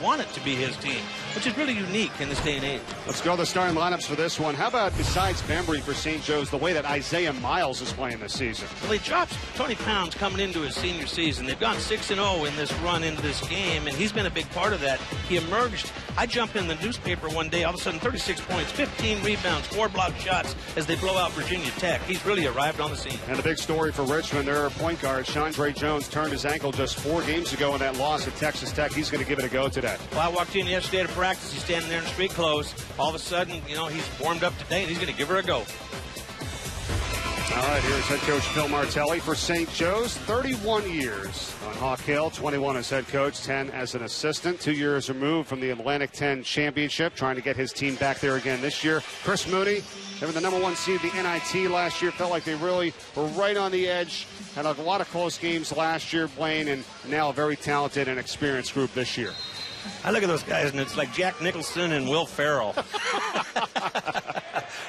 want it to be his team, which is really unique in this day and age. Let's go to the starting lineups for this one. How about, besides Bembry for St. Joe's, the way that Isaiah Miles is playing this season? Well, he drops 20 pounds coming into his senior season. They've gone 6-0 in this run into this game, and he's been a big part of that. He emerged. I jumped in the newspaper one day, all of a sudden 36 points, 15 rebounds, 4 block shots as they blow out Virginia Tech. He's really arrived on the scene. And the big story for Richmond, their point guard, Chandre Jones, turned his ankle just 4 games ago in that loss at Texas Tech. He's going to give it a go today. Well, I walked in yesterday to practice. He's standing there in street clothes. All of a sudden, he's warmed up today, and he's going to give her a go. All right, here's head coach Phil Martelli for St. Joe's. 31 years on Hawk Hill, 21 as head coach, 10 as an assistant. 2 years removed from the Atlantic 10 championship, trying to get his team back there again this year. Chris Mooney, they were the #1 seed at the NIT last year. Felt like they really were right on the edge. Had a lot of close games last year, Blaine, and now a very talented and experienced group this year. I look at those guys, and it's like Jack Nicholson and Will Ferrell.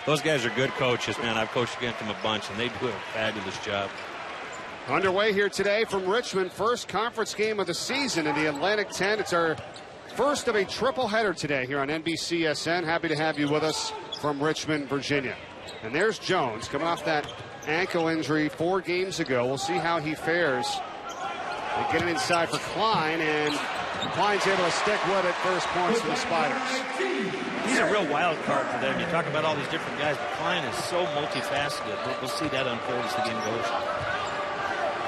Those guys are good coaches, man. I've coached against them a bunch, and they do a fabulous job. Underway here today from Richmond, first conference game of the season in the Atlantic 10. It's our first of a triple header today here on NBCSN. Happy to have you with us from Richmond, Virginia. And there's Jones coming off that ankle injury 4 games ago. We'll see how he fares. They get it inside for Klein, and Klein's able to stick with it. First points for the Spiders. He's a real wild card for them. You talk about all these different guys, but Klein is so multifaceted. We'll see that unfold as the game goes.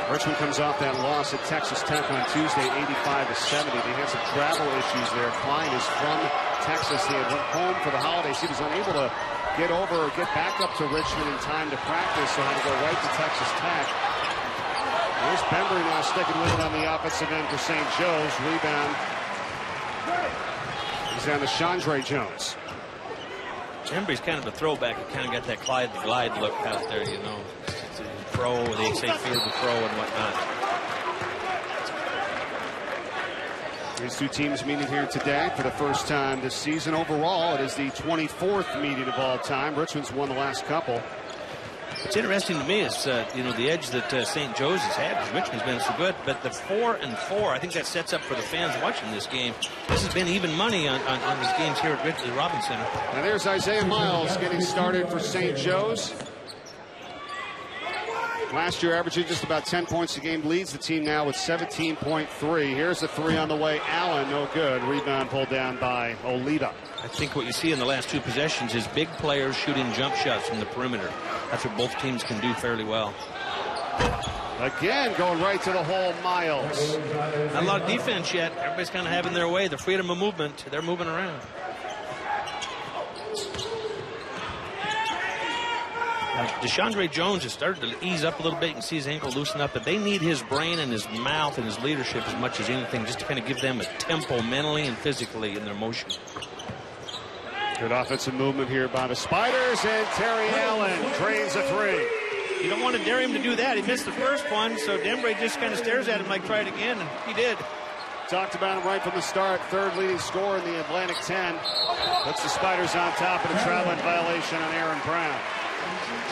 Richmond comes off that loss at Texas Tech on Tuesday, 85-70. They had some travel issues there. Klein is from Texas. He had went home for the holidays. He was unable to get over or get back up to Richmond in time to practice, so had to go right to Texas Tech. There's Bembry now sticking with it on the offensive end for St. Joe's. Rebound. He's down to Chandre Jones. Bembry's kind of a throwback. He kind of got that Clyde the Glide look out there, It's a pro, they say field the pro and whatnot. These two teams meeting here today for the first time this season. Overall, it is the 24th meeting of all time. Richmond's won the last couple. What's interesting to me is, the edge that St. Joe's has had, because Richmond's been so good, but the 4-4, I think that sets up for the fans watching this game. This has been even money on these games here at the Robins Center. Now there's Isaiah Miles getting started for St. Joe's. Last year averaging just about 10 points a game, leads the team now with 17.3. Here's the 3 on the way. Allen, no good. Rebound pulled down by Oliva. I think what you see in the last 2 possessions is big players shooting jump shots from the perimeter. That's what both teams can do fairly well. Again, going right to the hole, Miles. Not a lot of defense yet. Everybody's kind of having their way. The freedom of movement, they're moving around. DeChandre Jones has started to ease up a little bit. You can see his ankle loosen up, but they need his brain and his mouth and his leadership as much as anything, just to kind of give them a tempo mentally and physically in their motion. Good offensive movement here by the Spiders, and Terry Allen drains a 3. You don't want to dare him to do that. He missed the first one, so Bembry just kind of stares at him like, try it again, and he did. Talked about him right from the start. 3rd leading scorer in the Atlantic 10. Puts the Spiders on top of a traveling violation on Aaron Brown.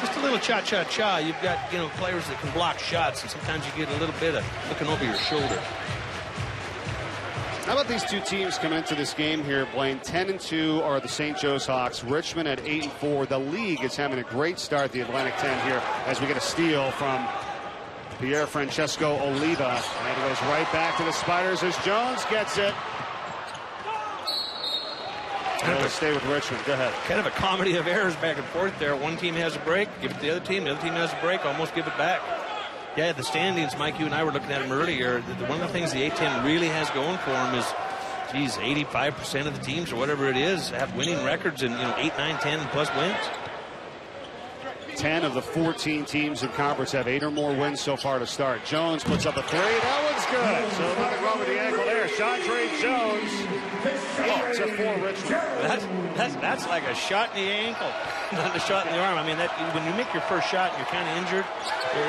Just a little cha-cha-cha. You've got, players that can block shots, and sometimes you get a little bit of looking over your shoulder. How about these two teams come into this game here, Blaine? 10-2 are the St. Joe's Hawks. Richmond at 8-4. The league is having a great start, the Atlantic 10 here, as we get a steal from Pierre Francesco Oliva. And it goes right back to the Spiders as Jones gets it. He'll stay with Richmond. Go ahead. Kind of a comedy of errors back and forth there. One team has a break, give it to the other team has a break, almost give it back. Yeah, the standings, Mike, you and I were looking at them earlier. One of the things the A-10 really has going for them is, 85% of the teams or whatever it is have winning records and, 8, 9, 10 plus wins. 10 of the 14 teams in conference have 8 or more wins so far to start. Jones puts up a 3. That one's good. So nothing wrong with the ankle there. Chandre Jones. Oh, it's a 4 Richmond. That's like a shot in the ankle, not a shot in the arm. I mean, when you make your first shot and you're kind of injured,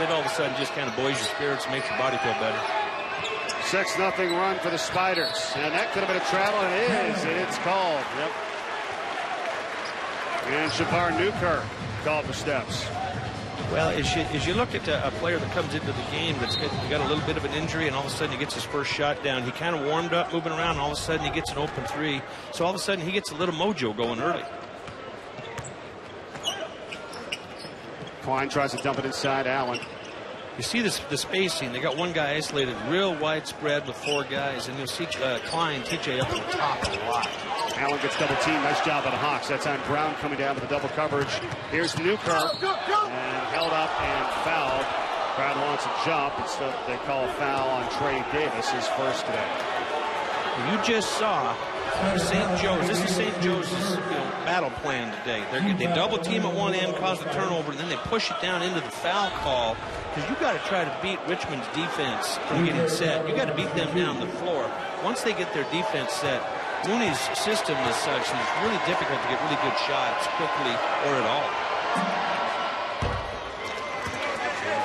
it all of a sudden just kind of buoys your spirits and makes your body feel better. 6-0 run for the Spiders. And that could have been a travel, and it is. And it's called. Yep. And Shabar Newkirk called for steps. Well, as you look at a player that comes into the game that's got a little bit of an injury, and all of a sudden he gets his first shot down, he kind of warmed up, moving around, and all of a sudden he gets an open three. So all of a sudden he gets a little mojo going early. Klein tries to dump it inside Allen. You see the spacing. They got one guy isolated real widespread with 4 guys, and you'll see Klein, TJ up on the top a lot. Allen gets double teamed. Nice job by the Hawks. That's on Brown coming down with the double coverage. Here's Newkirk, and held up and fouled. Brown wants a jump. Instead, they call a foul on Trey Davis, his first today. You just saw St. Joe's. This is St. Joe's battle plan today. They double team at one end, cause a turnover, and then they push it down into the foul call. Because you got to try to beat Richmond's defense from getting set. You got to beat them down the floor. Once they get their defense set, Mooney's system is such that it's really difficult to get really good shots quickly or at all.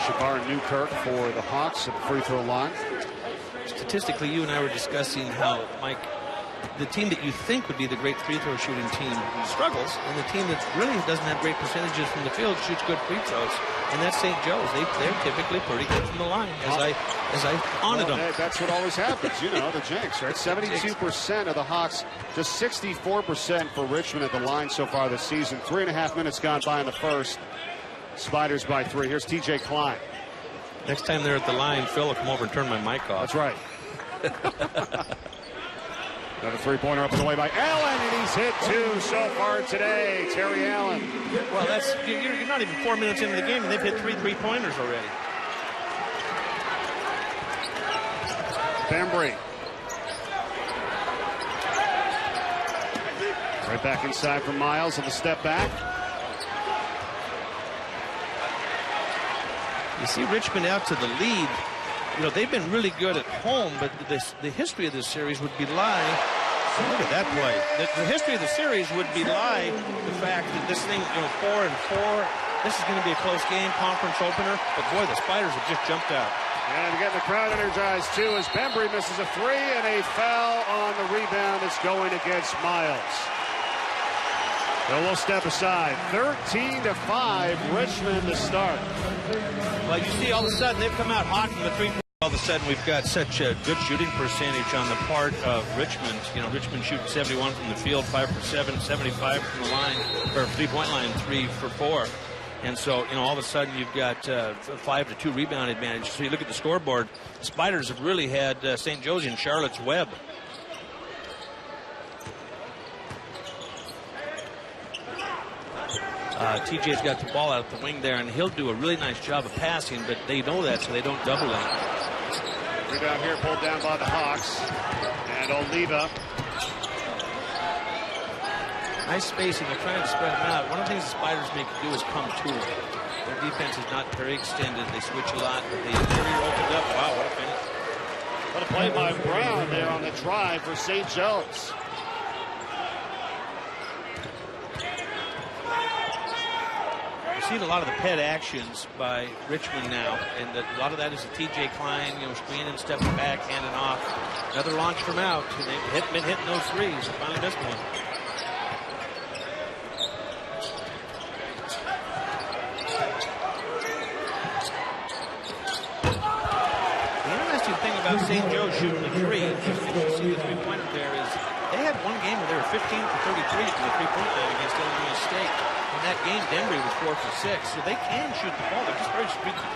Shabar Newkirk for the Hawks at the free throw line. Statistically, you and I were discussing how, Mike, the team that you think would be the great free throw shooting team struggles, and the team that really doesn't have great percentages from the field shoots good free throws, and that's St. Joe's. They're typically pretty good from the line, as I honored them. That's what always happens, the jinx, right? 72% of the Hawks, just 64% for Richmond at the line so far this season. 3.5 minutes gone by in the first. Spiders by 3. Here's TJ Klein. Next time they're at the line, Phil will come over and turn my mic off. That's right. Another three-pointer up and away by Allen, and he's hit 2 so far today. Terry Allen. Well, you're not even 4 minutes into the game, and they've hit 3 3-pointers already. Bembry. Right back inside for Miles on the step back. You see Richmond out to the lead. They've been really good at home, but the history of this series would belie. Look at that play. The history of the series would belie the fact that this thing, 4-4. This is going to be a close game, conference opener. But boy, the Spiders have just jumped out. And getting the crowd energized too as Bembry misses a 3, and a foul on the rebound is going against Miles. So we'll step aside. 13-5, Richmond to start. Well, you see, all of a sudden they've come out hot from the 3-point. All of a sudden, we've got such a good shooting percentage on the part of Richmond. Richmond shooting 71 from the field, 5 for 7, 75 from the line, or 3-point line, 3 for 4. And so, all of a sudden, you've got 5-2 rebound advantage. So you look at the scoreboard, Spiders have really had St. Joe's in Charlotte's web. TJ's got the ball out the wing there, and he'll do a really nice job of passing, but they know that, so they don't double him. Rebound here pulled down by the Hawks. And Oliva. Nice spacing. They're trying to spread them out. One of the things the Spiders make do is come to them. Their defense is not very extended. They switch a lot, but they interior opened up. Wow, what a finish. What a play by Brown there on the drive for St. Joe's. Seen a lot of the pet actions by Richmond now, and a lot of that is the TJ Klein, screening, stepping back, handing off. Another launch from out. They've been hitting those threes. They finally missed one. The interesting thing about St. Joe shooting the 3, as you see the 3-pointer there, is they had one game where they were 15 for 33 from the 3-point line against Illinois State. In that game, Denver was 4 for 6, so they can shoot the ball. They're just very streaky.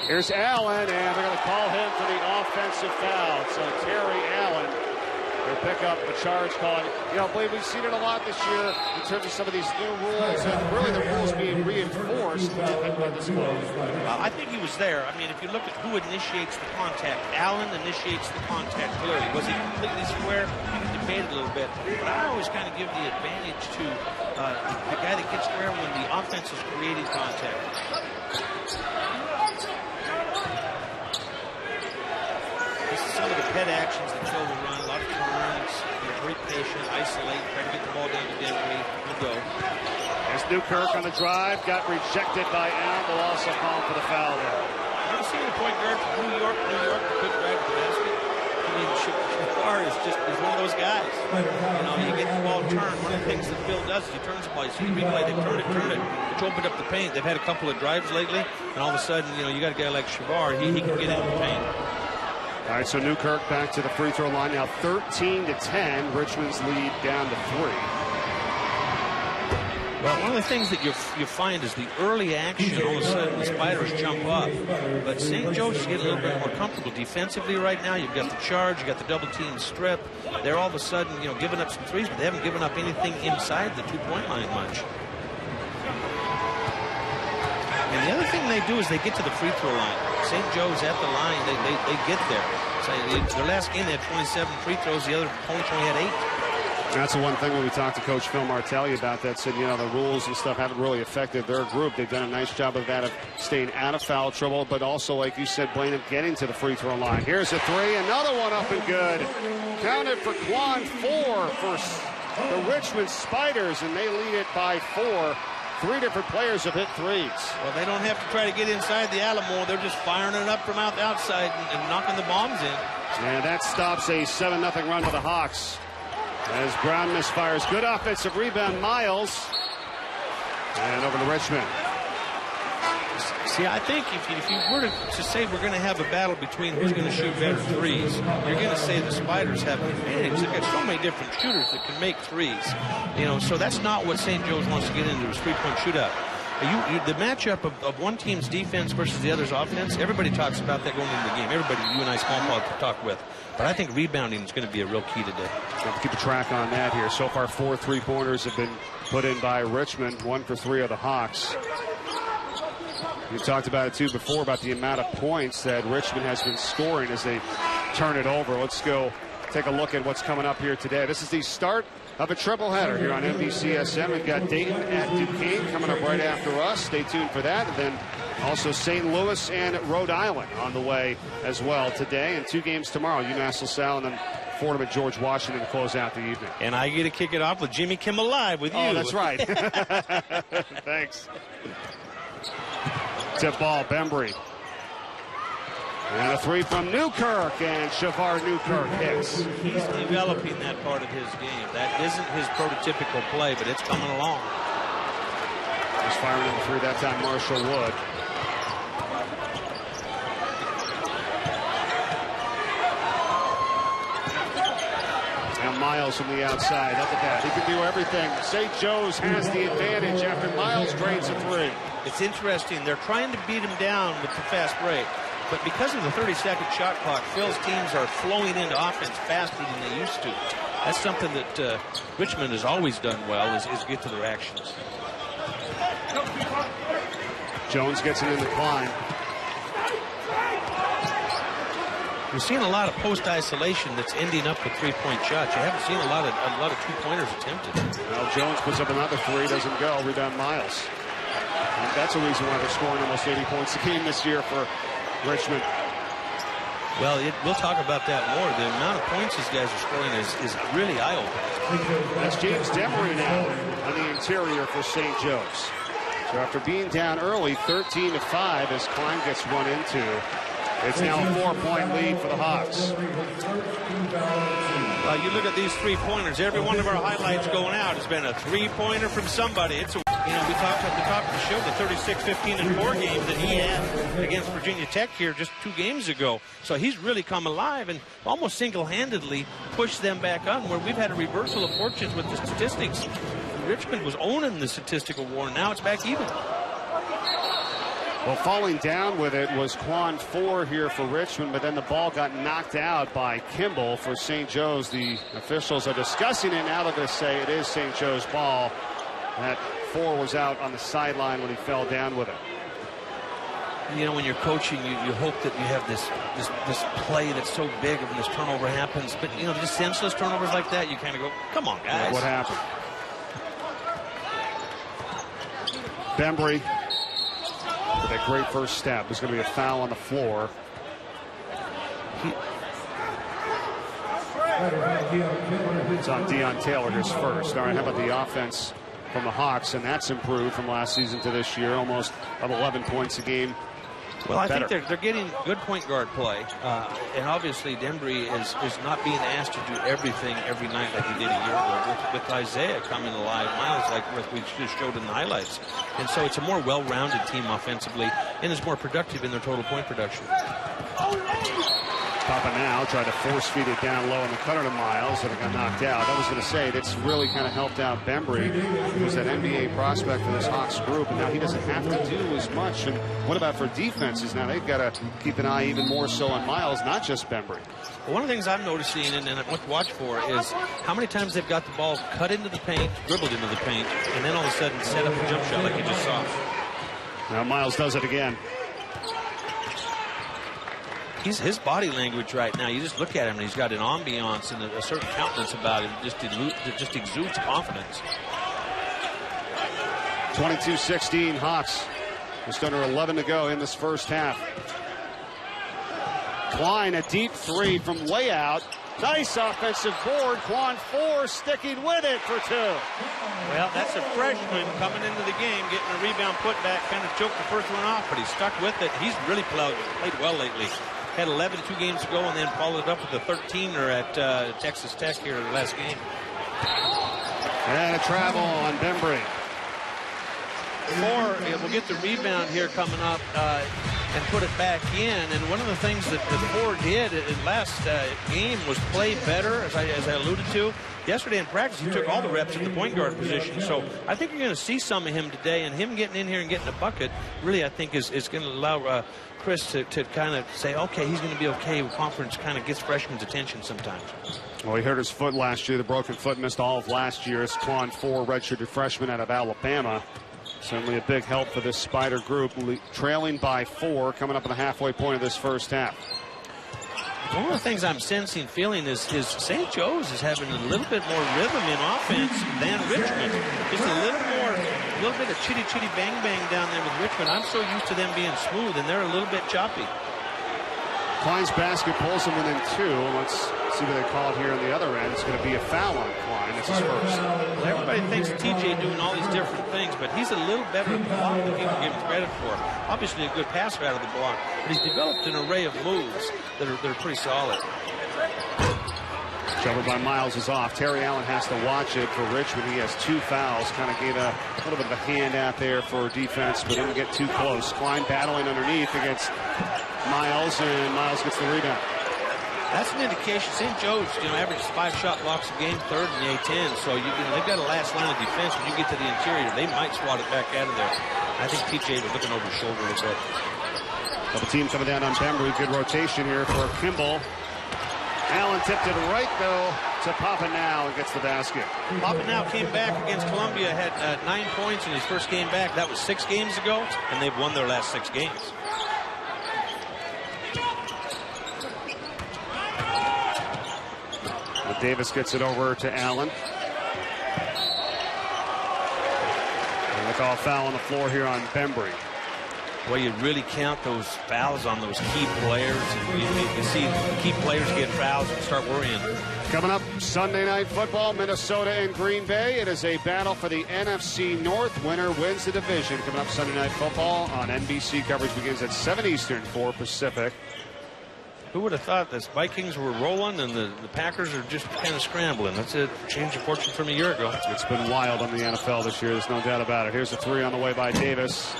Here's Allen, and they're going to call him for the offensive foul. So Terry Allen will pick up a charge calling. Blake, we've seen it a lot this year in terms of some of these new rules, and really the rules being reinforced. Well, I think he was there. I mean, if you look at who initiates the contact, Allen initiates the contact clearly. Was he completely square? You can debate it a little bit. But I always kind of give the advantage to the guy that gets square when the offense is creating contact. This is some of the pet actions that Joe will run. A lot of turns, very patient, isolate, trying to get the ball down to Denver. We'll go. There's Newkirk on the drive, got rejected by Allen. They'll also call for the foul there. You ever seen a point guard from New York that couldn't drive to the basket? I mean, Shabar is one of those guys. You know, you get the ball turned. One of the things that Phil does is he turns the ball. You see the replay, they turn it. It's opened up the paint. They've had a couple of drives lately, and all of a sudden, you know, you got a guy like Shavar. He can get into the paint. All right, so Newkirk back to the free throw line now, 13-10. Richmond's lead down to 3. Well, one of the things that you find is the early action, all of a sudden the Spiders jump up. But St. Joe's is getting a little bit more comfortable defensively right now. You've got the charge, you've got the double team strip. They're all of a sudden, you know, giving up some threes, but they haven't given up anything inside the two-point line much. And the other thing they do is they get to the free throw line. St. Joe's at the line, they get there. So their last game they had 27 free throws, the other opponents only had 8. That's the one thing when we talked to Coach Phil Martelli about that, said, you know, the rules and stuff haven't really affected their group. They've done a nice job of that, of staying out of foul trouble, but also, like you said, Blaine, of getting to the free throw line. Here's a 3, another one up and good. Counted for Quan, 4 for the Richmond Spiders, and they lead it by 4. 3 different players have hit threes. Well, they don't have to try to get inside the Alamo. They're just firing it up from outside and knocking the bombs in. And that stops a 7-0 run to the Hawks. As Brown misfires. Good offensive rebound, Miles. And over to Richmond. See, I think if you were to say we're going to have a battle between who's going to shoot better threes, you're going to say the Spiders have an advantage. They've got so many different shooters that can make threes. You know, so that's not what St. Joe's wants to get into, is three-point shootout. The matchup of one team's defense versus the other's offense, everybody talks about that going into the game. Everybody you and I small ball talk with. But I think rebounding is going to be a real key today. Have to keep a track on that here. So far, 4 3-pointers have been put in by Richmond. 1 for 3 of the Hawks. We talked about it, too, before, about the amount of points that Richmond has been scoring as they turn it over. Let's go take a look at what's coming up here today. This is the start of a triple-header here on NBCSN. We've got Dayton at Duquesne coming up right after us. Stay tuned for that. And then also St. Louis and Rhode Island on the way as well today. And 2 games tomorrow, UMass LaSalle and then Fordham at George Washington to close out the evening. And I get to kick it off with Jimmy Kimmel Live with you. Oh, that's right. Thanks. Tip ball, Bembry. And a 3 from Newkirk, and Shavar Newkirk hits. He's developing that part of his game. That isn't his prototypical play, but it's coming along. He's firing in the 3 that time, Marshall Wood. And Miles from the outside. Look at that. He can do everything. St. Joe's has the advantage after Miles drains a 3. It's interesting. They're trying to beat him down with the fast break. But because of the 30-second shot clock, Phil's teams are flowing into offense faster than they used to. That's something that Richmond has always done well, is get to their actions. Jones gets it in the climb. You're seeing a lot of post-isolation that's ending up with three-point shots. You haven't seen a lot of two-pointers attempted. Well, Jones puts up another 3, doesn't go. Rebound Miles. And that's a reason why they're scoring almost 80 points a game this year for Richmond. Well, we'll talk about that more. The amount of points these guys are scoring is really eye-opening. That's James Demery now on the interior for St. Joe's. So after being down early, 13-5, as Klein gets run into, it's now a 4-point lead for the Hawks. Well, you look at these three-pointers. Every one of our highlights going out has been a three-pointer from somebody. It's a we talked at the top of the show, the 36-15-4 game that he had against Virginia Tech here just 2 games ago. So he's really come alive and almost single-handedly pushed them back on, where we've had a reversal of fortunes with the statistics. Richmond was owning the statistical war, and now it's back even. Well, falling down with it was Quan 4 here for Richmond, but then the ball got knocked out by Kimball for St. Joe's. The officials are discussing it. Now they're going to say it is St. Joe's ball. That 4 was out on the sideline when he fell down with it. You know, when you're coaching, you hope that you have this play that's so big when this turnover happens. But, you know, just senseless turnovers like that, you kind of go, come on, guys. What happened? Bembry with a great first step. There's going to be a foul on the floor. It's on Deion Taylor, his first. All right, how about the offense from the Hawks? And that's improved from last season to this year, almost of 11 points a game Well, I think they're getting good point guard play, and obviously Dembry is not being asked to do everything every night like he did a year ago with Isaiah coming alive, Miles like we just showed in the highlights. And so it's a more well-rounded team offensively and is more productive in their total point production. Papa now tried to force feed it down low in the cutter to Miles, and it got knocked out. I was going to say, that's really kind of helped out Bembry, who's that NBA prospect for this Hawks group, and now he doesn't have to do as much. And what about for defenses? Now they've got to keep an eye even more so on Miles, not just Bembry. Well, one of the things I'm noticing and what to watch for is how many times they've got the ball cut into the paint, dribbled into the paint, and then all of a sudden set up a jump shot like you just saw. Now Miles does it again. His body language right now, you just look at him and he's got an ambiance and a certain countenance about him that just exudes confidence. 22-16 Hawks. Just under 11 to go in this first half. Klein, a deep three from way out. Nice offensive board. Quan Four sticking with it for two. Well, that's a freshman coming into the game, getting a rebound putback, kind of choked the first one off, but he stuck with it. He's really played well lately. Had 11 2 games ago and then followed it up with a 13er at Texas Tech here in the last game. And a travel on Bembry. Four will get the rebound here coming up and put it back in. And one of the things that Four did in last game was play better, as I alluded to. Yesterday in practice, he took all the reps at the point guard position. So I think you're going to see some of him today. And him getting in here and getting a bucket really, I think, is going to allow Chris to kind of say, okay, he's going to be okay. Conference kind of gets freshmen's attention sometimes. Well, he hurt his foot last year. The broken foot missed all of last year. It's Quan Four, redshirted freshman out of Alabama. Certainly a big help for this Spider group, trailing by 4, coming up on the halfway point of this first half. One of the things I'm sensing, feeling is St. Joe's is having a little bit more rhythm in offense than Richmond. Just a little bit of chitty bang down there with Richmond. I'm so used to them being smooth, and they're a little bit choppy. Klein's basket pulls him within 2. Let's see what they call it here on the other end. It's going to be a foul on Klein. It's his first. Well, everybody thinks TJ doing all these different things, but he's a little better at the block than people give him credit for. Obviously a good passer out of the block, but he's developed an array of moves that are pretty solid. Covered by Miles is off. Terry Allen has to watch it for Richmond. He has 2 fouls. Kind of gave a little bit of a hand out there for defense, but didn't get too close. Klein battling underneath against Miles, and Miles gets the rebound. That's an indication. St. Joe's, averages 5 shot blocks a game, third in the A-10. So they've got a last line of defense. When you get to the interior, they might swat it back out of there. I think TJ was looking over his shoulder a little bit. Double team coming down on Bembry. Good rotation here for Kimball. Allen tipped it right, though, to Papa Now and gets the basket. Papa Now came back against Columbia, had 9 points in his first game back. That was 6 games ago, and they've won their last 6 games. Davis gets it over to Allen. And they call a foul on the floor here on Bembry. Well, you really count those fouls on those key players. You see key players get fouls and start worrying. Coming up, Sunday Night Football, Minnesota and Green Bay. It is a battle for the NFC North. Winner wins the division. Coming up Sunday Night Football on NBC. Coverage begins at 7 Eastern, 4 Pacific. Who would have thought the Vikings were rolling and the Packers are just kind of scrambling? That's a change of fortune from a year ago. It's been wild on the NFL this year. There's no doubt about it. Here's a 3 on the way by Davis.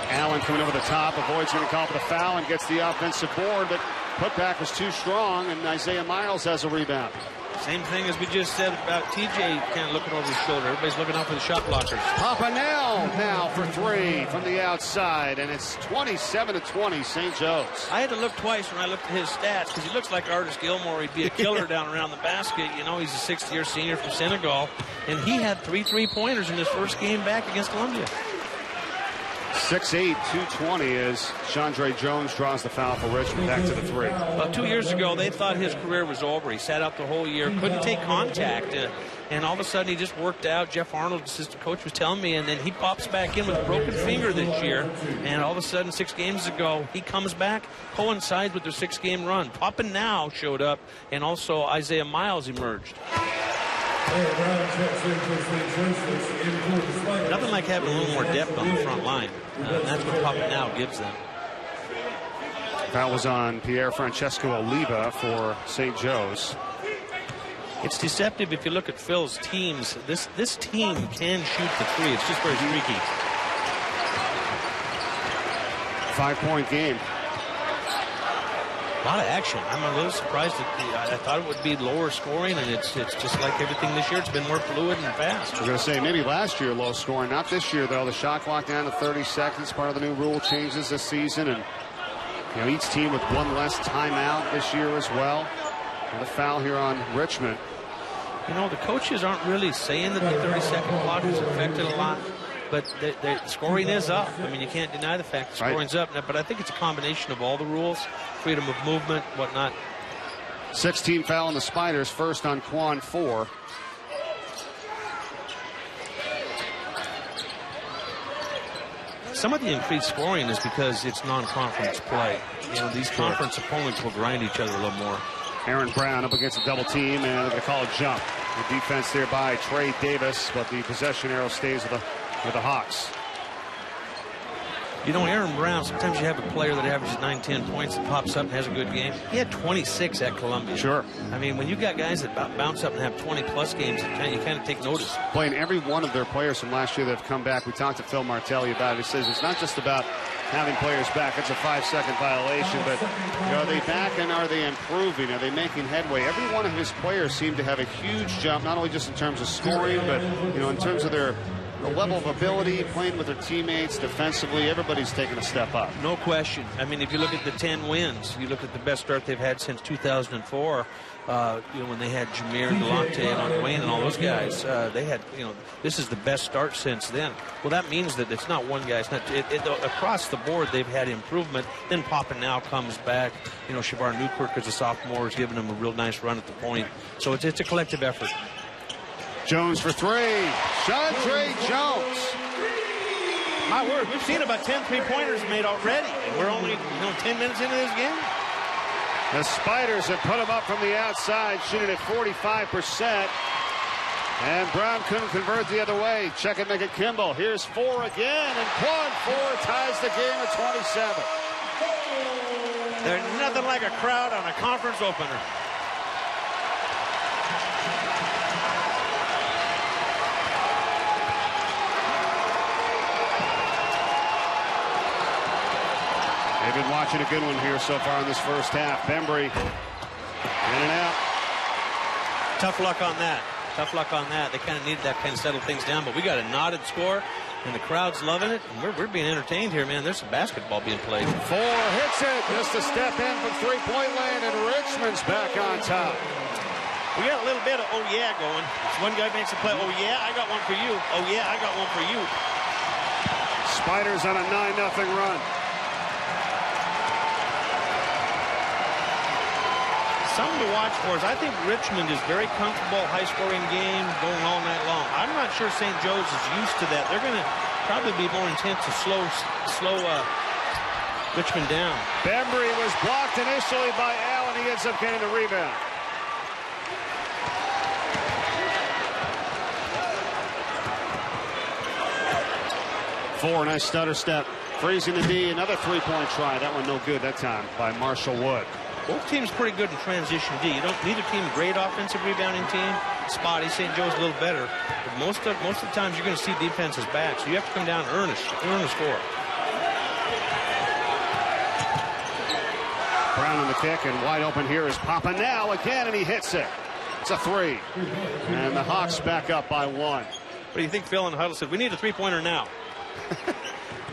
Allen coming over the top, avoids going to call for the foul and gets the offensive board, but putback was too strong, and Isaiah Miles has a rebound. Same thing as we just said about TJ kind of looking over his shoulder. Everybody's looking out for the shot blockers. Papa now for 3 from the outside, and it's 27-20 St. Joe's. I had to look twice when I looked at his stats because he looks like Artis Gilmore. He'd be a killer down around the basket. He's a 6th-year senior from Senegal, and he had 3 3-pointers in his first game back against Columbia. 6'8", 220 as Chandre Jones draws the foul for Richmond. Back to the 3. Well, 2 years ago, they thought his career was over. He sat out the whole year, couldn't take contact, and all of a sudden he just worked out. Jeff Arnold, assistant coach, was telling me, and then he pops back in with a broken finger this year, and all of a sudden 6 games ago, he comes back, coincides with their 6-game run. Papa Now showed up, and also Isaiah Miles emerged. Nothing like having a little more depth on the front line. That's what Papa Now gives them. That was on Pierre Francesco Oliva for St. Joe's. It's deceptive if you look at Phil's teams. This team can shoot the three. It's just very streaky. 5-point game. A lot of action. I'm a little surprised that I thought it would be lower scoring, and it's just like everything this year. It's been more fluid and fast. I was going to say maybe last year low scoring, not this year though. The shot clock down to 30 seconds, part of the new rule changes this season, and you know, each team with one less timeout this year as well. And a foul here on Richmond. You know, the coaches aren't really saying that the 30-second clock has affected a lot, but the scoring is up. I mean, you can't deny the fact the scoring's up, but I think it's a combination of all the rules, freedom of movement, whatnot. 16 foul on the Spiders, first on Quan 4. Some of the increased scoring is because it's non-conference play. You know, these conference opponents will grind each other a little more. Aaron Brown up against a double team, and they're going to call a jump. The defense there by Trey Davis, but the possession arrow stays with the Hawks. You know, Aaron Brown, sometimes you have a player that averages 9-10 points and pops up and has a good game. He had 26 at Columbia. Sure. I mean, when you got guys that bounce up and have 20-plus games, you kind of take notice. Playing every one of their players from last year that have come back. We talked to Phil Martelli about it. He says it's not just about having players back. It's a 5-second violation, but you know, are they back and are they improving? Are they making headway? Every one of his players seem to have a huge jump, not only just in terms of scoring, but you know, in terms of their level of ability, playing with their teammates defensively. Everybody's taking a step up. No question. I mean, if you look at the 10 wins, you look at the best start they've had since 2004. You know, when they had Jameer, Delonte, and Wayne, and all those guys, they had, you know, this is the best start since then. Well, that means that it's not one guy. It's not across the board. They've had improvement. Then Papa now comes back. You know, Shavar Newkirk as a sophomore is giving them a real nice run at the point. So it's a collective effort. Jones for three. Chandre Jones. My word, we've seen about 10 three-pointers made already, and we're only 10 minutes into this game. The Spiders have put him up from the outside, shooting at 45%. And Brown couldn't convert the other way. Check it, make it Kimball. Here's 4 again, and Quad 4 ties the game at 27. There's nothing like a crowd on a conference opener. They've been watching a good one here so far in this first half. Bembry in and out. Tough luck on that. Tough luck on that. They kind of needed that kind of settle things down, but we got a knotted score, and the crowd's loving it. And we're being entertained here, man. There's some basketball being played. 4 hits it. Just a step in from three-point land, and Richmond's back on top. We got a little bit of oh yeah going. One guy makes a play. Oh yeah, I got one for you. Oh yeah, I got one for you. Spiders on a 9-0 run. Something to watch for is I think Richmond is very comfortable, high-scoring game going all night long. I'm not sure St. Joe's is used to that. They're going to probably be more intent to slow Richmond down. Bembry was blocked initially by Allen. He ends up getting the rebound. Four, nice stutter step. Freezing the D, another three-point try. That one no good that time by Marshall Wood. Both teams pretty good in transition D. You don't neither team a great offensive rebounding team. Spotty, St. Joe's a little better. But most of the times you're going to see defenses back, so you have to come down and earn a score. Brown on the kick, and wide open here is Papa now again, and he hits it. It's a 3. And the Hawks back up by 1. What do you think Phil and Huddle said? We need a three-pointer now.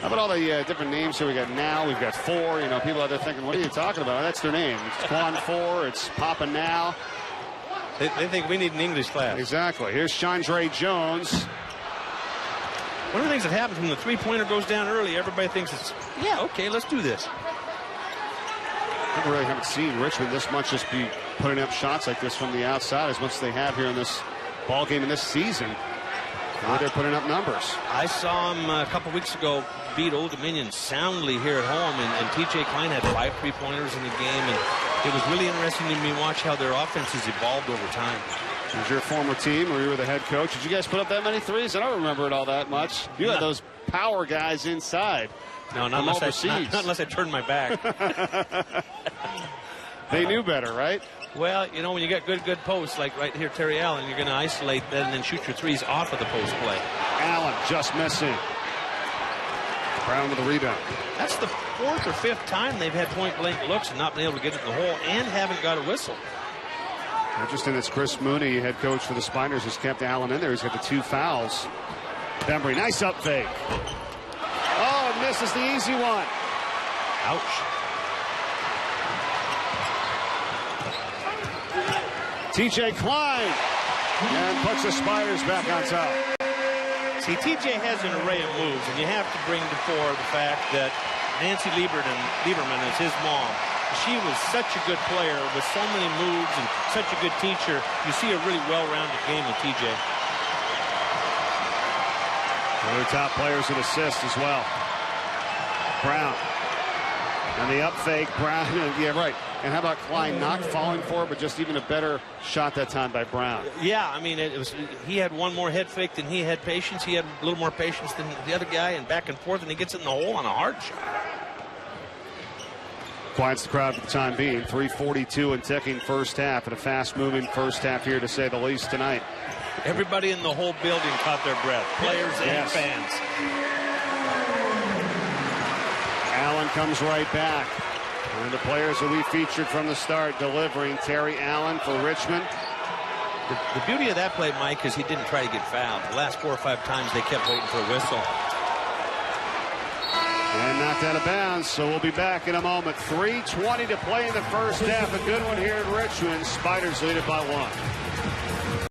How about all the different names here? We got now, we've got 4. You know, people out there thinking, what are you talking about? That's their name. It's Quan 4, it's Papa now. They think we need an English class. Exactly. Here's Chandre Jones. One of the things that happens when the three-pointer goes down early, everybody thinks it's, yeah, okay, let's do this. I really haven't seen Richmond this much just be putting up shots like this from the outside as much as they have here in this ball game in this season. Where they're putting up numbers. I saw him a couple weeks ago beat Old Dominion soundly here at home, and T.J. Klein had 5 three-pointers in the game, and it was really interesting to me to watch how their offense has evolved over time. It was your former team where you were the head coach. Did you guys put up that many threes? I don't remember it all that much. You had those power guys inside. No, not unless I turn my back. They knew better, right? Well, you know, when you got good posts, like right here, Terry Allen, you're going to isolate that and then shoot your threes off of the post play. Allen just missing. Brown with the rebound. That's the 4th or 5th time they've had point-blank looks and not been able to get it in the hole and haven't got a whistle. Interesting, it's Chris Mooney, head coach for the Spiders, has kept Allen in there. He's got the 2 fouls. Bembry, nice up fake. Oh, it misses the easy one. Ouch. TJ Klein and puts the Spiders back on top. See, TJ has an array of moves, and you have to bring to fore the fact that Nancy Lieberman is his mom. She was such a good player with so many moves and such a good teacher. You see a really well-rounded game with TJ. One of the top players in assists as well. Brown. And the up fake, Brown. Yeah, right. And how about Klein not falling for it, but just even a better shot that time by Brown? Yeah, I mean, he had one more head fake than he had patience. He had a little more patience than the other guy, and back and forth, and he gets it in the hole on a hard shot. Quiets the crowd for the time being. 3:42 and ticking first half, and a fast-moving first half here, to say the least, tonight. Everybody in the whole building caught their breath, players and fans. Allen comes right back. And the players that we featured from the start delivering. Terry Allen for Richmond. The beauty of that play, Mike, is he didn't try to get fouled. The last 4 or 5 times they kept waiting for a whistle. And knocked out of bounds, so we'll be back in a moment. 3:20 to play in the first half. A good one here in Richmond. Spiders lead it by 1.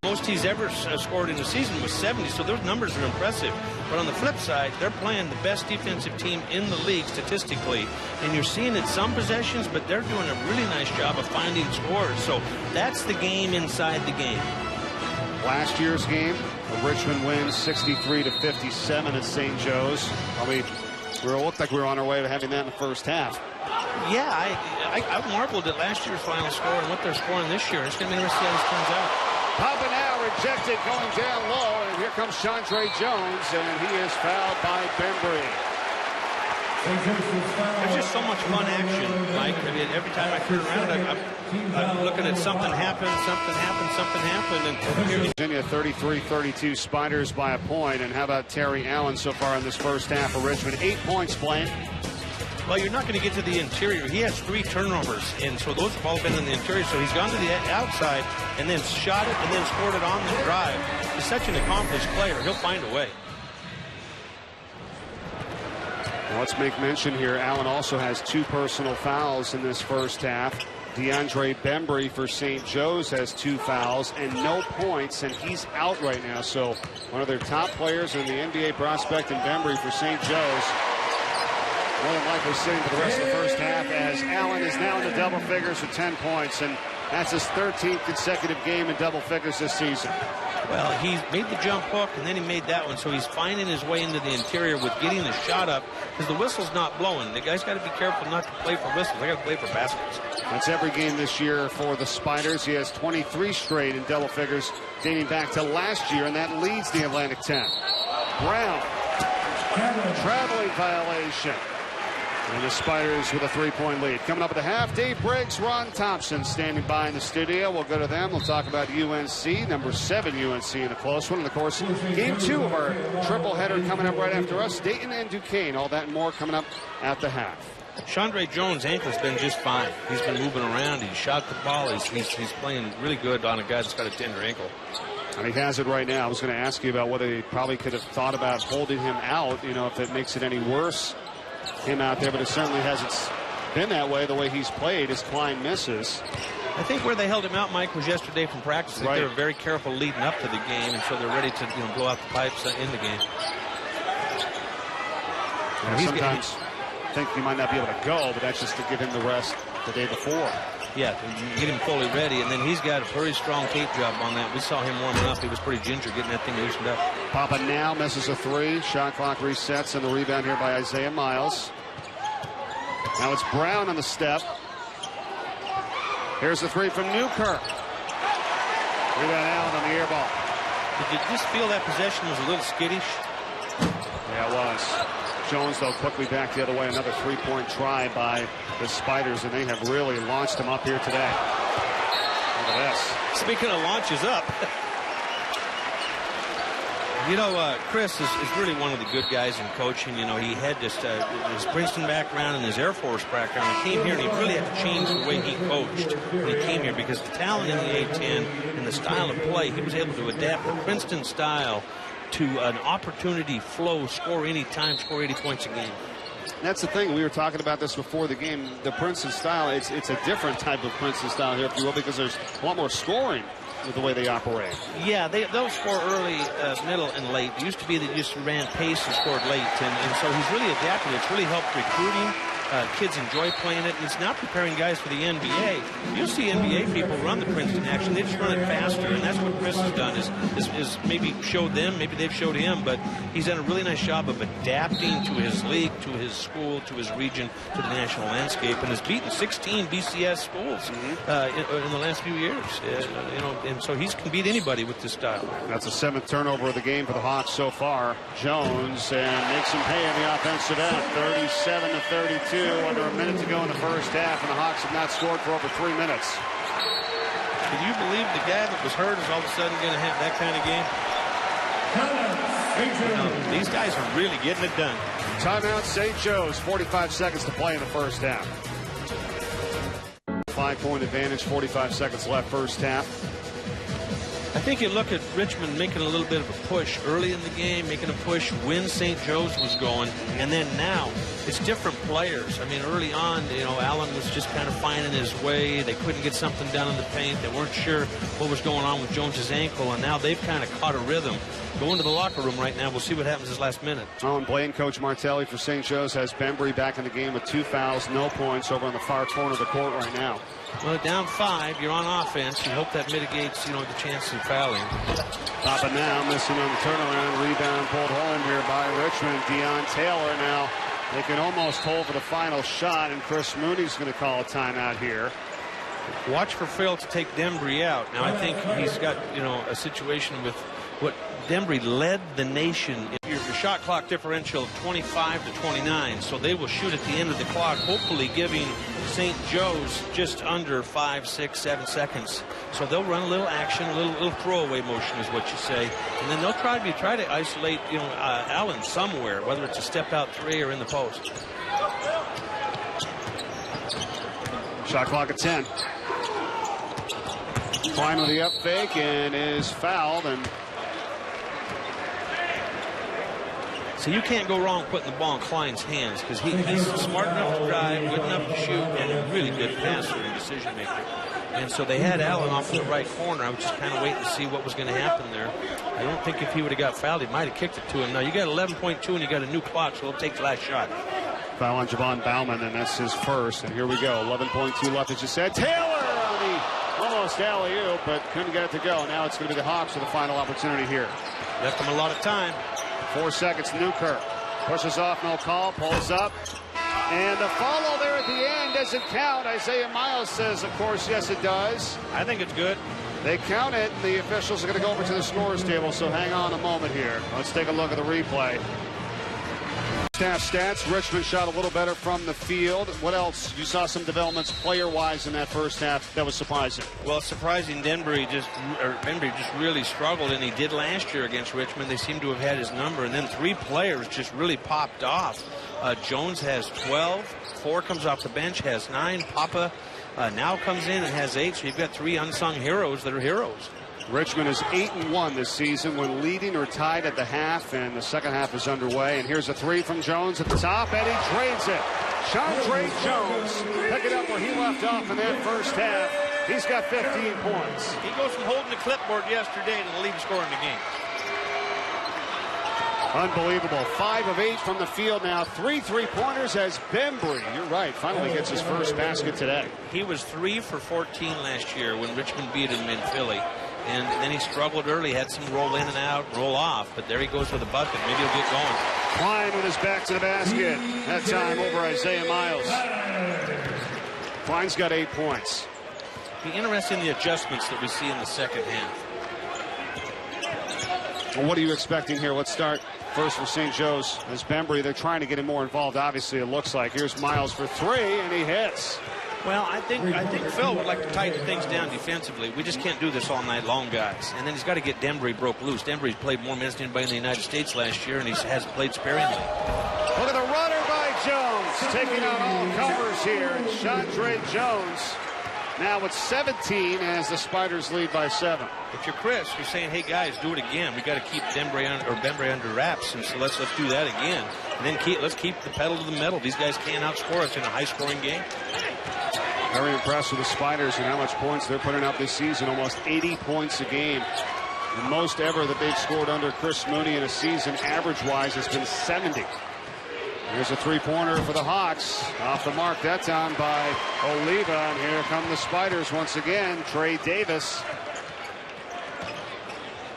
Most he's ever scored in a season was 70, so those numbers are impressive. But on the flip side, they're playing the best defensive team in the league statistically. And you're seeing it some possessions, but they're doing a really nice job of finding scores. So that's the game inside the game. Last year's game, Richmond wins 63-57 at St. Joe's. It looked like we were on our way to having that in the first half. Yeah, I marveled at last year's final score and what they're scoring this year. It's going to be interesting how this turns out. Papa now rejected, going down low, and here comes Chandre Jones, and he is fouled by Bembry. There's just so much fun action, Mike. I mean, every time I turn around, I'm looking at something happened. And here Virginia 33-32, Spiders by a point. And how about Terry Allen so far in this first half of Richmond? 8 points, Blaine. Well, you're not going to get to the interior. He has 3 turnovers, and so those have all been in the interior. So he's gone to the outside and then shot it and then scored it on the drive. He's such an accomplished player. He'll find a way. Well, let's make mention here. Allen also has 2 personal fouls in this first half. DeAndre Bembry for St. Joe's has 2 fouls and no points, and he's out right now. So one of their top players in the NBA prospect in Bembry for St. Joe's. More than likely sitting for the rest of the first half, as Allen is now in the double figures with 10 points, and that's his 13th consecutive game in double figures this season. Well, he made the jump hook, and then he made that one, so he's finding his way into the interior with getting the shot up, because the whistle's not blowing. The guy's got to be careful not to play for whistles. They got to play for baskets. That's every game this year for the Spiders. He has 23 straight in double figures dating back to last year, and that leads the Atlantic 10. Brown, traveling violation. And the Spiders with a 3-point lead. Coming up at the half, Dave Briggs, Ron Thompson standing by in the studio. We'll go to them. We'll talk about UNC, number 7 UNC in a close one. And, of course, game 2 of our triple header coming up right after us. Dayton and Duquesne. All that and more coming up at the half. Chandre Jones' ankle's been just fine. He's been moving around. He shot the ball. He's playing really good on a guy that's got a tender ankle. And he has it right now. I was going to ask you about whether he probably could have thought about holding him out, if it makes it any worse. Him out there, but it certainly hasn't been that way the way he's played as Klein misses. I think where they held him out, Mike, was yesterday from practice. Right. They were very careful leading up to the game, and so they're ready to blow out the pipes in the game. Sometimes think he might not be able to go, but that's just to give him the rest the day before. Yeah, to get him fully ready, and then he's got a very strong tape job on that. We saw him warming up. He was pretty ginger getting that thing loosened up. Papa now misses a 3. Shot clock resets, and the rebound here by Isaiah Miles. Now it's Brown on the step. Here's the 3 from Newkirk. Rebound Allen on the air ball. Did you just feel that possession was a little skittish? Yeah, it was. Jones, though, quickly back the other way. Another three-point try by the Spiders, and they have really launched him up here today. Look at this. Speaking of launches up, you know, Chris is really one of the good guys in coaching. You know, he had just his Princeton background and his Air Force background. He came here and he really had to change the way he coached when he came here, because the talent in the A-10 and the style of play, he was able to adapt the Princeton style to an opportunity flow, score any time, score 80 points a game. That's the thing. We were talking about this before the game. The Princeton style, it's a different type of Princeton style here, if you will, because there's a lot more scoring with the way they operate. Yeah, they'll score early, middle, and late. It used to be that you just ran pace and scored late, and so he's really adapted. It's really helped recruiting. Kids enjoy playing it, and it's not preparing guys for the NBA. You'll see NBA people run the Princeton action. They just run it faster, and that's what Chris has done, is maybe showed them, maybe they've showed him, but he's done a really nice job of adapting to his league, to his school, to his region, to the national landscape, and has beaten 16 BCS schools in the last few years. You know, and so he can beat anybody with this style. That's the 7th turnover of the game for the Hawks so far. Jones, and makes him pay on the offensive end, 37-32. Under a minute to go in the first half, and the Hawks have not scored for over 3 minutes. Can you believe the guy that was hurt is all of a sudden going to have that kind of game? These guys are really getting it done. Timeout, St. Joe's. 45 seconds to play in the first half. 5-point advantage, 45 seconds left first half. I think you look at Richmond making a little bit of a push early in the game, making a push when St. Joe's was going, and then now it's different players. I mean, early on, you know, Allen was just kind of finding his way. They couldn't get something done in the paint. They weren't sure what was going on with Jones's ankle, and now they've kind of caught a rhythm. Going to the locker room right now. We'll see what happens this last minute. Oh, and Blaine, Coach Martelli for St. Joe's has Bembry back in the game with 2 fouls, no points over on the far corner of the court right now. Well, down 5, you're on offense. You hope that mitigates, you know, the chance of fouling. Papa now missing on the turnaround. Rebound pulled home here by Richmond. Deion Taylor now. They can almost hold for the final shot, and Chris Mooney's going to call a timeout here. Watch for Phil to take Dembry out. Now, I think he's got, you know, a situation with what Dembry led the nation. Your shot clock differential of 25-29, so they will shoot at the end of the clock, hopefully giving St. Joe's just under 5, 6, 7 seconds. So they'll run a little action, a little throwaway motion is what you say, and then they'll try to isolate, you know, Allen somewhere, whether it's a step out 3 or in the post. Shot clock at 10. Klein with the up fake and is fouled, and so you can't go wrong putting the ball in Klein's hands, because he's smart enough to drive, good enough to shoot, and a really good passer and decision maker. And so they had Allen off in the right corner. I was just kind of waiting to see what was going to happen there. I don't think if he would have got fouled, he might have kicked it to him. Now you got 11.2 and you got a new clock, so he'll take the last shot. Foul on Javon Bauman, and that's his first. And here we go. 11.2 left, as you said. Taylor on the almost alley-oop, but couldn't get it to go. Now it's going to be the Hawks for the final opportunity here. Left them a lot of time. 4 seconds, Newkirk pushes off, no call, pulls up. And the follow there at the end doesn't count. Isaiah Miles says, of course, yes, it does. I think it's good. They count it. The officials are going to go over to the scorer's table, so hang on a moment here. Let's take a look at the replay. Staff stats. Richmond shot a little better from the field. What else? You saw some developments player-wise in that first half that was surprising. Well, surprising. Denbury just really struggled, and he did last year against Richmond. They seem to have had his number, and then 3 players just really popped off. Jones has 12. 4 comes off the bench, has 9. Papa now comes in and has 8. So you've got 3 unsung heroes that are heroes. Richmond is 8-1 this season when leading or tied at the half, and the second half is underway. And here's a 3 from Jones at the top, and he trades it. Chandre Jones pick it up where he left off in that first half. He's got 15 points. He goes from holding the clipboard yesterday to the leading scorer in the game. Unbelievable. 5 of 8 from the field now. 3 3-pointers as Bembry, you're right, finally gets his first basket today. He was 3 for 14 last year when Richmond beat him in Philly. And then he struggled early, had some roll in and out, roll off. But there he goes with a bucket. Maybe he'll get going. Klein with his back to the basket. That time over Isaiah Miles. Klein's got 8 points. Be interesting in the adjustments that we see in the second half. Well, what are you expecting here? Let's start First for St. Joe's is Bembry. They're trying to get him more involved, obviously, it looks like. Here's Miles for three, and he hits. Well, I think Phil would like to tighten things down defensively. We just can't do this all night long, guys. And then he's got to get Dembry broke loose. Dembry's played more minutes than anybody in the United States last year, and he hasn't played sparingly. Look at the runner by Jones, taking out all comers here. And Chandre Jones now with 17 as the Spiders lead by 7. If you're Chris, you're saying, hey, guys, do it again. We got to keep Bembry under wraps, and so let's do that again. And then let's keep the pedal to the metal. These guys can't outscore us in a high-scoring game. Very impressed with the Spiders and how much points they're putting up this season. Almost 80 points a game. The most ever that they've scored under Chris Mooney in a season, average-wise, has been 70. Here's a three-pointer for the Hawks. Off the mark that time by Oliva. And here come the Spiders once again. Trey Davis.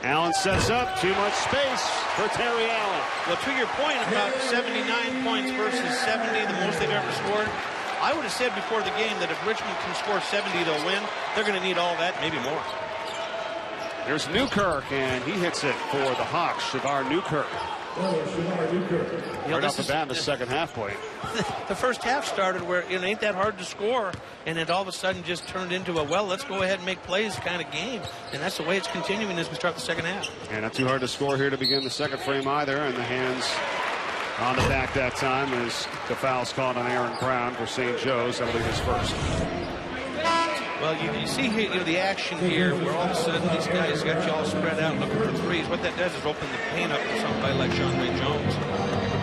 Allen sets up. Too much space for Terry Allen. Well, to your point about 79 points versus 70, the most they've ever scored, I would have said before the game that if Richmond can score 70, they'll win. They're going to need all that, maybe more. There's Newkirk, and he hits it for the Hawks. Shavar Newkirk. Right off the bat in the second half play. The first half started where it ain't that hard to score, and it all of a sudden just turned into a, well, let's go ahead and make plays kind of game. And that's the way it's continuing as we start the second half. And not too hard to score here to begin the second frame either, and the hands on the back that time as the foul's called on Aaron Brown for St. Joe's. That'll be his first. Well, you see here, the action here where all of a sudden these guys got you all spread out looking for threes. What that does is open the paint up for somebody like Chandre Jones.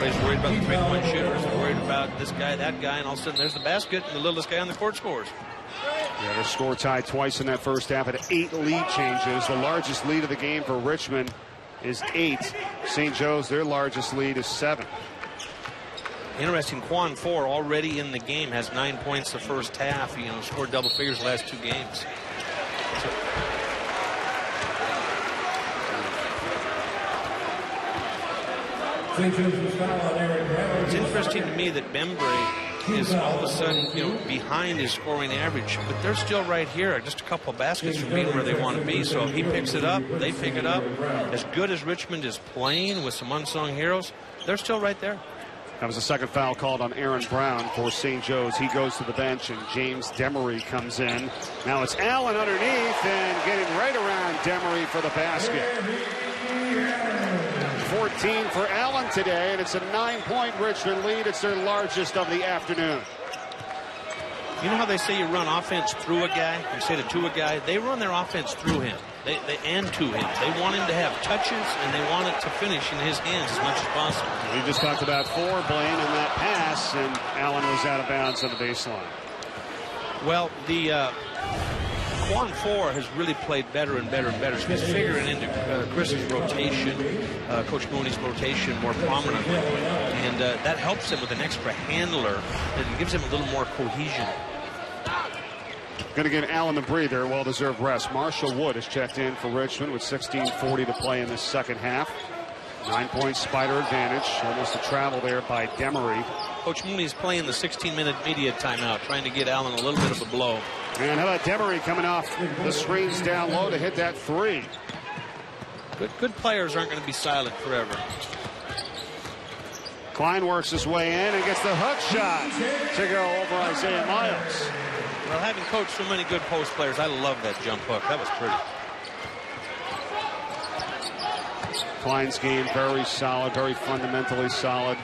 Everybody's worried about the three-point shooters, they're worried about this guy, that guy, and all of a sudden there's the basket, and the littlest guy on the court scores. Yeah, their score tied twice in that first half at 8 lead changes. The largest lead of the game for Richmond is 8. St. Joe's, their largest lead is 7. Interesting, Quan 4 already in the game, has 9 points the first half. Scored double figures the last 2 games. It's interesting to me that Bembry is all of a sudden, behind his scoring average, but they're still right here, just a couple of baskets from being where they want to be. So if he picks it up, they pick it up. As good as Richmond is playing with some unsung heroes, they're still right there. That was the second foul called on Aaron Brown for St. Joe's. He goes to the bench, and James Demery comes in. Now it's Allen underneath and getting right around Demery for the basket. 14 for Allen today, and it's a 9-point Richmond lead. It's their largest of the afternoon. You know how they say you run offense through a guy instead of to a guy? They run their offense through him. And to him. They want him to have touches, and they want it to finish in his hands as much as possible. We just talked about Blaine in that pass, and Allen was out of bounds on the baseline. Well, the Quan 4 has really played better and better and better. So he's figuring into Chris's rotation, Coach Mooney's rotation more prominently. And that helps him with an extra handler, and it gives him a little more cohesion. Going to give Allen the breather, well-deserved rest. Marshall Wood has checked in for Richmond with 16:40 to play in this second half. 9-point Spider advantage. Almost a travel there by Demery. Coach Mooney's playing the 16-minute media timeout, trying to get Allen a little bit of a blow. And how about Demery coming off the screens down low to hit that 3? Good players aren't going to be silent forever. Klein works his way in and gets the hook shot to go over Isaiah Miles. Well, having coached so many good post players, I love that jump hook. That was pretty. Klein's game very solid, very fundamentally solid.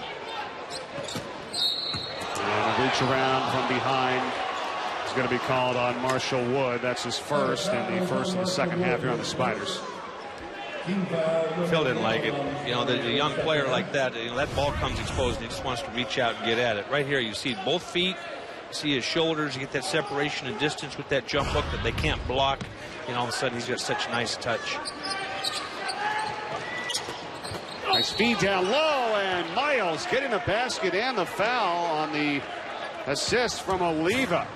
And a reach around from behind is going to be called on Marshall Wood. That's his first, and the first of the second half here on the Spiders. Phil didn't like it. The young player like that, that ball comes exposed and he just wants to reach out and get at it. Right here, you see both feet. See his shoulders, you get that separation and distance with that jump hook that they can't block, and all of a sudden he's got such nice touch. Nice feed down low, and Miles getting the basket and the foul on the assist from Oliva.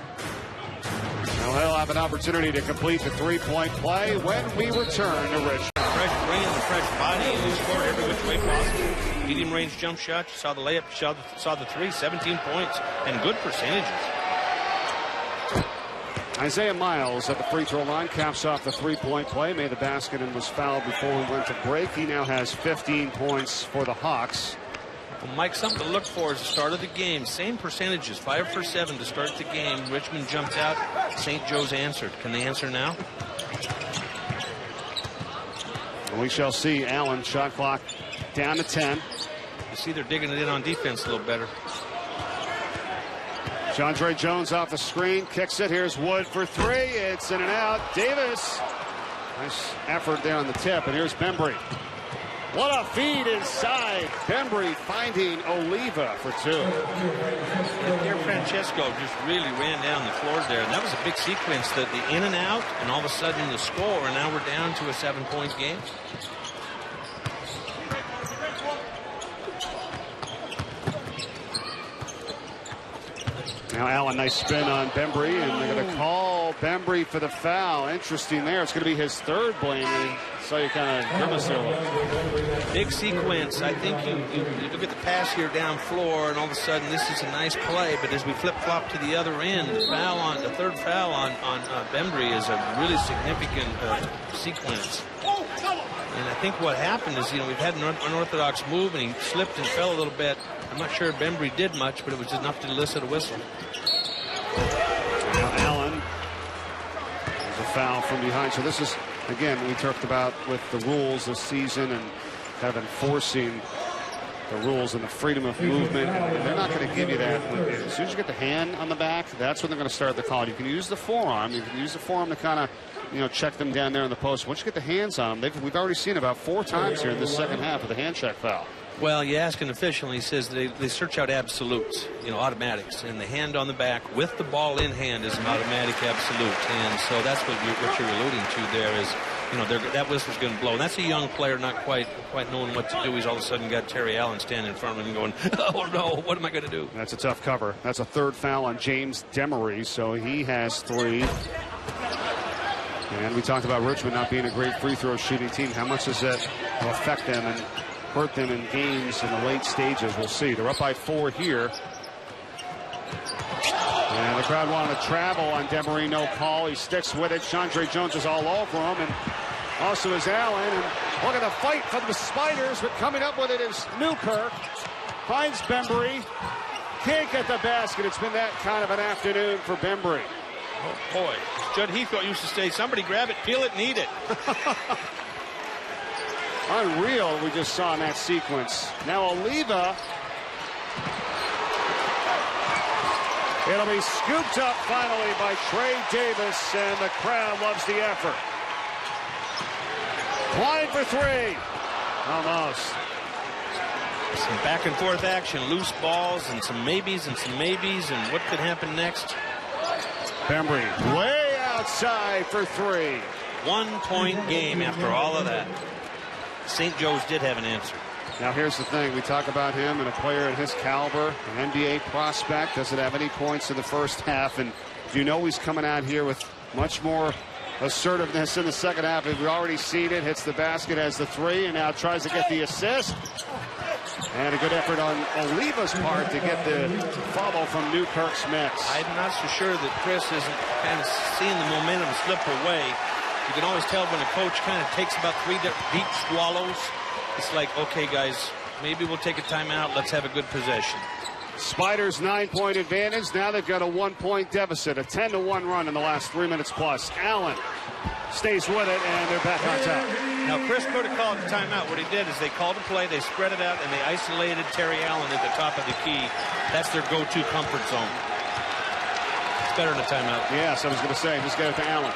Now he'll have an opportunity to complete the three-point play when we return to Richmond. Fresh brain and fresh body, and he scored every which way possible. Medium range jump shot, you saw the layup, you saw the 3, 17 points, and good percentages. Isaiah Miles at the free throw line caps off the three-point play, made the basket and was fouled before we went to break. He now has 15 points for the Hawks. Well, Mike, something to look for is the start of the game. Same percentages, 5 for 7 to start the game. Richmond jumped out. St. Joe's answered. Can they answer now? And we shall see. Allen, shot clock down to 10. You see they're digging it in on defense a little better. Chandre Jones off the screen, kicks it. Here's Wood for three. It's in and out. Davis. Nice effort there on the tip. And here's Bembry. What a feed inside. Bembry finding Oliva for two. Here Francesco just really ran down the floor there. And that was a big sequence, the in and out, and all of a sudden the score. And now we're down to a 7-point game. Now Allen, nice spin on Bembry, and they're going to call Bembry for the foul. Interesting there. It's going to be his third, Blaney. So you kind of grimace there. Big sequence. I think you look at the pass here down floor, and all of a sudden this is a nice play. But as we flip-flop to the other end, the third foul on Bembry is a really significant sequence. And I think what happened is, we've had an unorthodox move, and he slipped and fell a little bit. I'm not sure Bembry did much, but it was enough to elicit a whistle. Now Allen, there's a foul from behind. So this is, again, we talked about with the rules this season and kind of enforcing the rules and the freedom of movement. And they're not going to give you that. As soon as you get the hand on the back, that's when they're going to start the call. You can use the forearm. You can use the forearm to kind of, check them down there in the post. Once you get the hands on them, we've already seen about 4 times here in the second half of the hand check foul. Well, you ask an official, and he says they search out absolutes, automatics. And the hand on the back with the ball in hand is an automatic absolute. And so that's what you're alluding to there is, that whistle's going to blow. And that's a young player not quite knowing what to do. He's all of a sudden got Terry Allen standing in front of him going, oh, no, what am I going to do? That's a tough cover. That's a third foul on James Demery, so he has 3. And we talked about Richmond not being a great free throw shooting team. How much does that affect them and hurt them in games in the late stages? We'll see. They're up by 4 here. And the crowd wanted to travel on Demery. No call. He sticks with it. Chandre Jones is all over him. And also is Allen. And look at the fight from the Spiders. But coming up with it is Newkirk. Finds Bembry. Can't get the basket. It's been that kind of an afternoon for Bembry. Oh, boy. Judd Heathcote used to say, somebody grab it, peel it, and eat it. Unreal we just saw in that sequence. Now Oliva. It'll be scooped up finally by Trey Davis, and the crowd loves the effort. Klein for 3. Almost. Some back and forth action, loose balls, and some maybes and some maybes, and what could happen next? Bembry way outside for 3. 1-point game after all of that. St. Joe's did have an answer. Now here's the thing. We talk about him and a player at his caliber, an NBA prospect, doesn't have any points in the first half. And he's coming out here with much more assertiveness in the second half. We've already seen it. Hits the basket, has the 3, and now tries to get the assist. And a good effort on Oliva's part to get the follow from Newkirk's Mets. I'm not so sure that Chris isn't kind of seeing the momentum slip away. You can always tell when a coach kind of takes about 3 deep swallows. It's like, okay, guys, maybe we'll take a timeout. Let's have a good possession. Spiders 9-point advantage. Now they've got a 1-point deficit, a 10-1 run in the last 3 minutes plus. Allen stays with it, and they're back on top. Now, Chris could have called the timeout. What he did is they called a play, they spread it out, and they isolated Terry Allen at the top of the key. That's their go-to comfort zone. It's better than a timeout. Yes, I was going to say, just get it to Allen.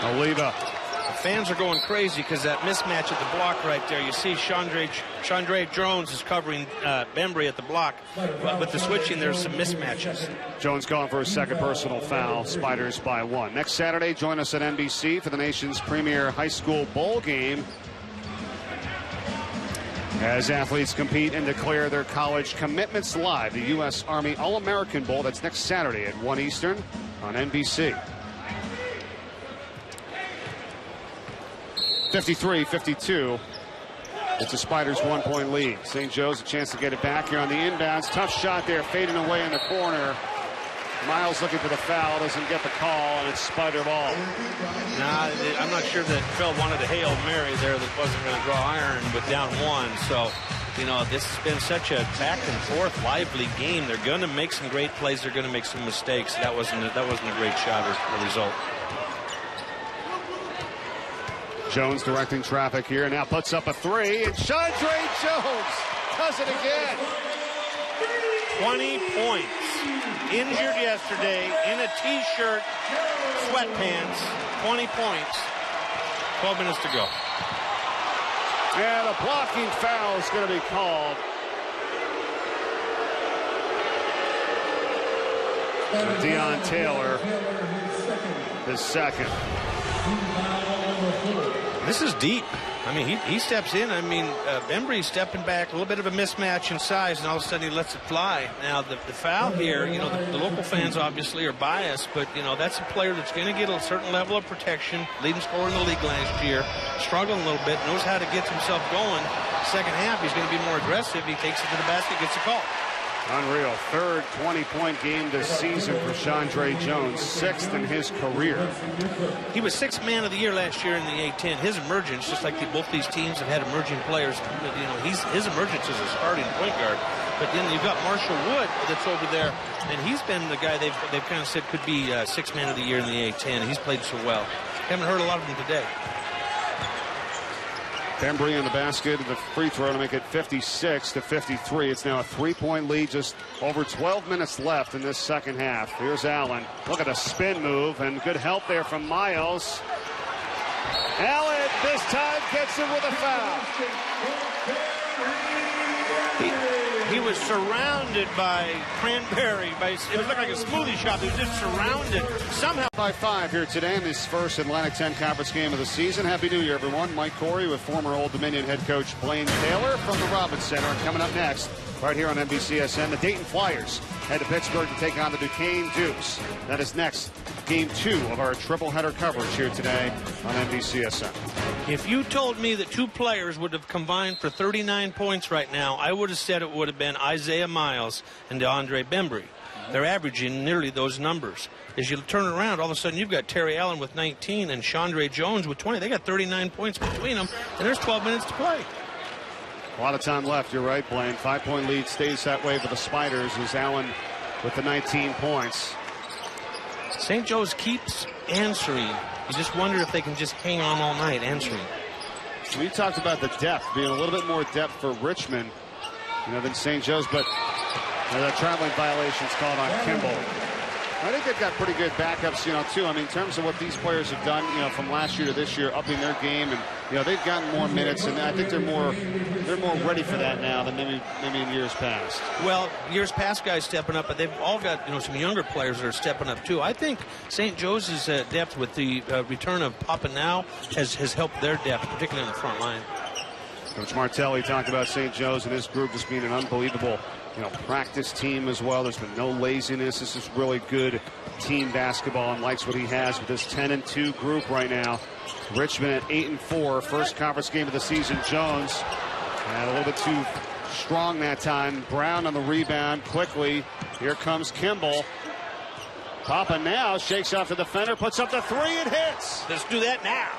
Oliva. The fans are going crazy because that mismatch at the block right there. You see Chandre Jones is covering Bembry at the block. But with the switching, there's some mismatches. Jones going for his second personal foul. Spiders by 1. Next Saturday, join us at NBC for the nation's premier high school bowl game, as athletes compete and declare their college commitments live. The U.S. Army All-American Bowl. That's next Saturday at 1 Eastern on NBC. 53-52. It's a Spiders 1-point lead. St. Joe's a chance to get it back here on the inbounds. Tough shot there, fading away in the corner. Miles looking for the foul, doesn't get the call, and it's Spider ball. Nah, I'm not sure that Phil wanted a Hail Mary there that wasn't going to draw iron, but down one. So, you know, this has been such a back and forth, lively game. They're going to make some great plays. They're going to make some mistakes. That wasn't a great shot or result. Jones directing traffic here, now puts up a three, and Chandre Jones does it again. 20 points. Injured yesterday in a T-shirt, sweatpants. 20 points. 12 minutes to go. And a blocking foul is going to be called. Deion Taylor, his second. This is deep. I mean, he steps in. I mean, Bembry's stepping back, a little bit of a mismatch in size, and all of a sudden he lets it fly. Now, the foul here, you know, the local fans obviously are biased, but, you know, that's a player that's going to get a certain level of protection. Leading scorer in the league last year. Struggling a little bit, knows how to get himself going. Second half, he's going to be more aggressive. He takes it to the basket, gets a call. Unreal. Third 20-point game this season for Chandre Jones, sixth in his career. He was sixth man of the year last year in the A-10. His emergence, just like both these teams have had emerging players, you know, his emergence is a starting point guard. But then you've got Marshall Wood that's over there, and he's been the guy they've kind of said could be sixth man of the year in the A-10. He's played so well. Haven't heard a lot of him today. Bembry in the basket, the free throw to make it 56-53. It's now a 3-point lead, just over 12 minutes left in this second half. Here's Allen. Look at the spin move, and good help there from Miles. Allen this time gets it with a foul. He was surrounded by cranberry. It looked like a smoothie shop. He was just surrounded somehow. By 5 here today in this first Atlantic 10 Conference game of the season. Happy New Year, everyone. Mike Corey with former Old Dominion head coach Blaine Taylor from the Robins Center. Coming up next, right here on NBCSN, the Dayton Flyers head to Pittsburgh to take on the Duquesne Dukes. That is next, game 2 of our triple header coverage here today on NBCSN. If you told me that two players would have combined for 39 points right now, I would have said it would have been Isaiah Miles and DeAndre Bembry. They're averaging nearly those numbers. As you turn around, all of a sudden you've got Terry Allen with 19 and Chandre Jones with 20. They got 39 points between them, and there's 12 minutes to play. A lot of time left. You're right, Blaine. 5-point lead stays that way for the Spiders as Allen with the 19 points. St. Joe's keeps answering. You just wonder if they can just hang on all night answering. We talked about the depth, being a little bit more depth for Richmond, than St. Joe's, but that traveling violation's called on Kimball. I think they've got pretty good backups, too. I mean, in terms of what these players have done, from last year to this year, upping their game, and they've gotten more minutes, and I think they're more ready for that now than maybe in years past. Well, years past guys stepping up, but they've all got some younger players that are stepping up too. I think St. Joe's depth with the return of Papa Now has helped their depth, particularly on the front line. Coach Martelli talked about St. Joe's and his group just being an unbelievable practice team as well. There's been no laziness. This is really good team basketball, and likes what he has with this 10-2 group right now. Richmond at 8-4, first conference game of the season. Jones a little bit too strong that time. Brown on the rebound quickly. Here comes Kimball. Papa Now shakes off the defender, puts up the three, and hits. Let's do that now.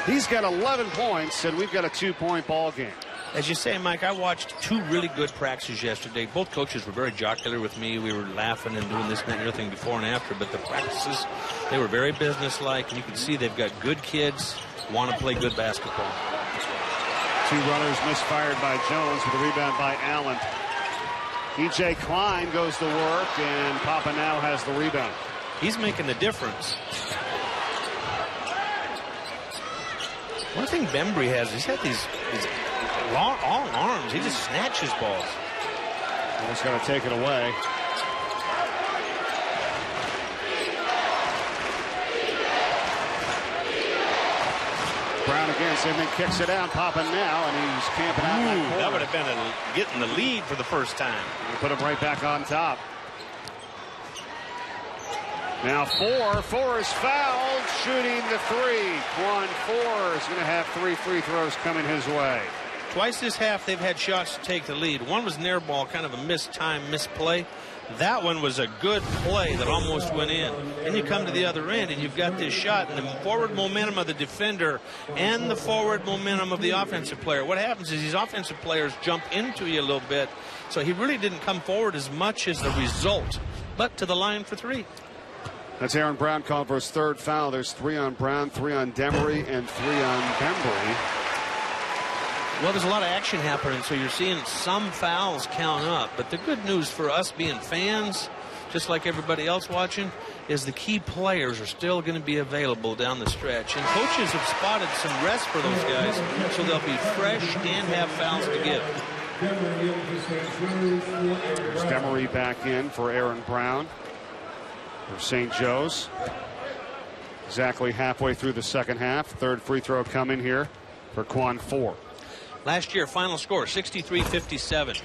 He's got 11 points, and we've got a 2-point ball game. As you say, Mike, I watched two really good practices yesterday. Both coaches were very jocular with me. We were laughing and doing this and everything before and after. But the practices, they were very businesslike. And you can see they've got good kids, want to play good basketball. 2 runners misfired by Jones with a rebound by Allen. E.J. Klein goes to work, and Papa Now has the rebound. He's making the difference. One thing Bembry has, he's got these long arms. He just snatches balls. He's going to take it away. Brown again, same thing, kicks it out. Papa Now, and he's camping out. That would have been getting the lead for the first time. Put him right back on top. Now Four is fouled, shooting the three. Quan Four is going to have 3 free throws coming his way. Twice this half, they've had shots to take the lead. One was an air ball, kind of a misplay. That one was a good play that almost went in. Then you come to the other end, and you've got this shot, and the forward momentum of the defender and the forward momentum of the offensive player. What happens is these offensive players jump into you a little bit, so he really didn't come forward as much as the result, but to the line for 3. That's Aaron Brown called for his 3rd foul. There's 3 on Brown, 3 on Demery, and 3 on Bembry. Well, there's a lot of action happening, so you're seeing some fouls count up. But the good news for us being fans, just like everybody else watching, is the key players are still going to be available down the stretch. And coaches have spotted some rest for those guys, so they'll be fresh and have fouls to give. There's Demery back in for Aaron Brown for St. Joe's. Exactly halfway through the second half. 3rd free throw coming here for Quan Four. Last year, final score, 63-57.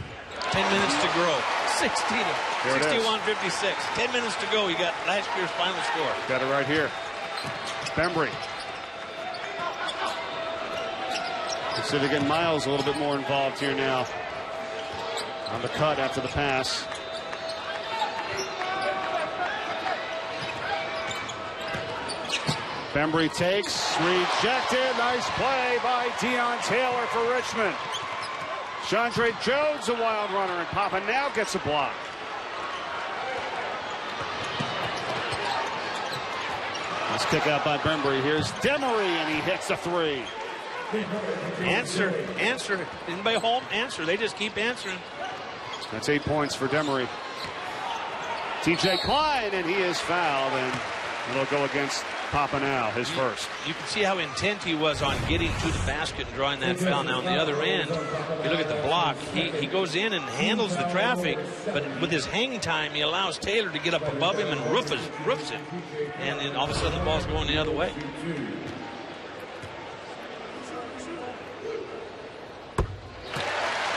10 minutes to grow. 61-56. 10 minutes to go. You got last year's final score. Got it right here. Bembry. So they get Miles a little bit more involved here now on the cut after the pass. Bembry takes, rejected. Nice play by Deion Taylor for Richmond. Chandre Jones, a wild runner, and Papa now gets a block. Let's kick out by Bembry. Here's Demery, and he hits a 3. Answer. Anybody home? Answer. They just keep answering. That's 8 points for Demery. TJ Klein, and he is fouled, and it'll go against Papa now, his first. You can see how intent he was on getting to the basket and drawing that foul. Now on the other end, you look at the block, he goes in and handles the traffic, but with his hang time, he allows Taylor to get up above him and roofs it. And then all of a sudden the ball's going the other way.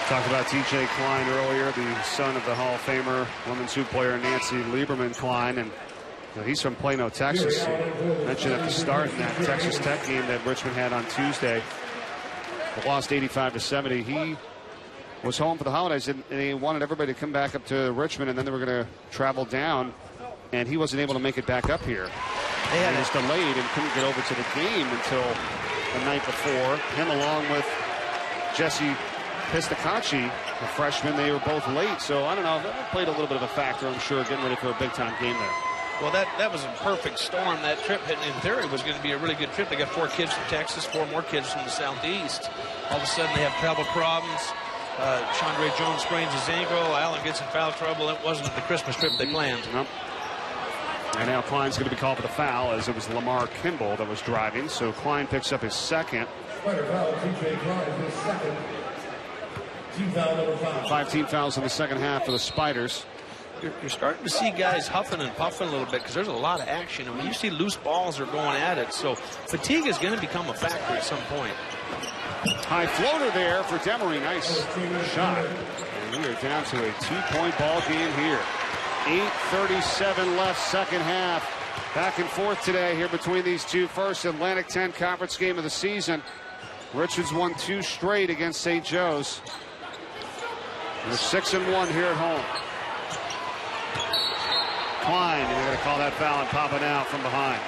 Talked about TJ Klein earlier, the son of the Hall of Famer women's hoop player Nancy Lieberman Klein, and he's from Plano, Texas. Mentioned at the start in that Texas Tech game that Richmond had on Tuesday. They lost 85-70. He was home for the holidays, and he wanted everybody to come back up to Richmond, and then they were going to travel down, and he wasn't able to make it back up here. He was delayed and couldn't get over to the game until the night before. Him along with Jesse Pistacacci, a freshman, they were both late, so I don't know. That played a little bit of a factor, I'm sure, getting ready for a big-time game there. Well, that was a perfect storm. That trip, in theory, was going to be a really good trip. They got 4 kids from Texas, 4 more kids from the Southeast. All of a sudden, they have travel problems. Chandre Jones sprains his ankle. Allen gets in foul trouble. It wasn't the Christmas trip they planned. Nope. And now Klein's going to be called for the foul, as it was Lamar Kimball that was driving. So Klein picks up his second. TJ Klein, his second. 5 team fouls in the second half for the Spiders. You're starting to see guys huffing and puffing a little bit because there's a lot of action. And when you see loose balls are going at it, so fatigue is going to become a factor at some point. High floater there for Demery. Nice shot. And we are down to a 2-point ball game here. 8:37 left, second half. Back and forth today here between these two. First Atlantic 10 conference game of the season. Richmond's won 2 straight against St. Joe's. They're 6-1 here at home. Klein, and they're going to call that foul and pop it out from behind.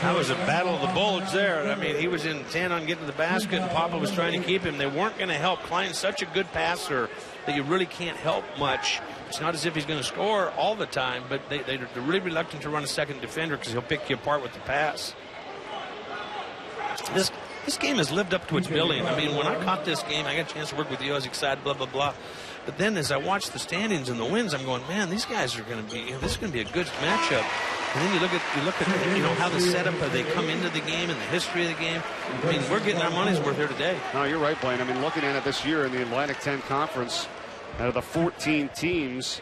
That was a battle of the bullets there. I mean, he was intent on getting to the basket, and Papa was trying to keep him. They weren't going to help. Klein's such a good passer that you really can't help much. It's not as if he's going to score all the time, but they're really reluctant to run a second defender because he'll pick you apart with the pass. This game has lived up to its billing. I mean, when I caught this game, I got a chance to work with you. I was excited, blah, blah, blah. But then as I watched the standings and the wins, I'm going, man, these guys are going to be, this is going to be a good matchup. And then you look at how the setup, they come into the game and the history of the game. I mean, we're getting our money's worth here today. No, you're right, Blaine. I mean, looking at it this year in the Atlantic 10 Conference, out of the 14 teams,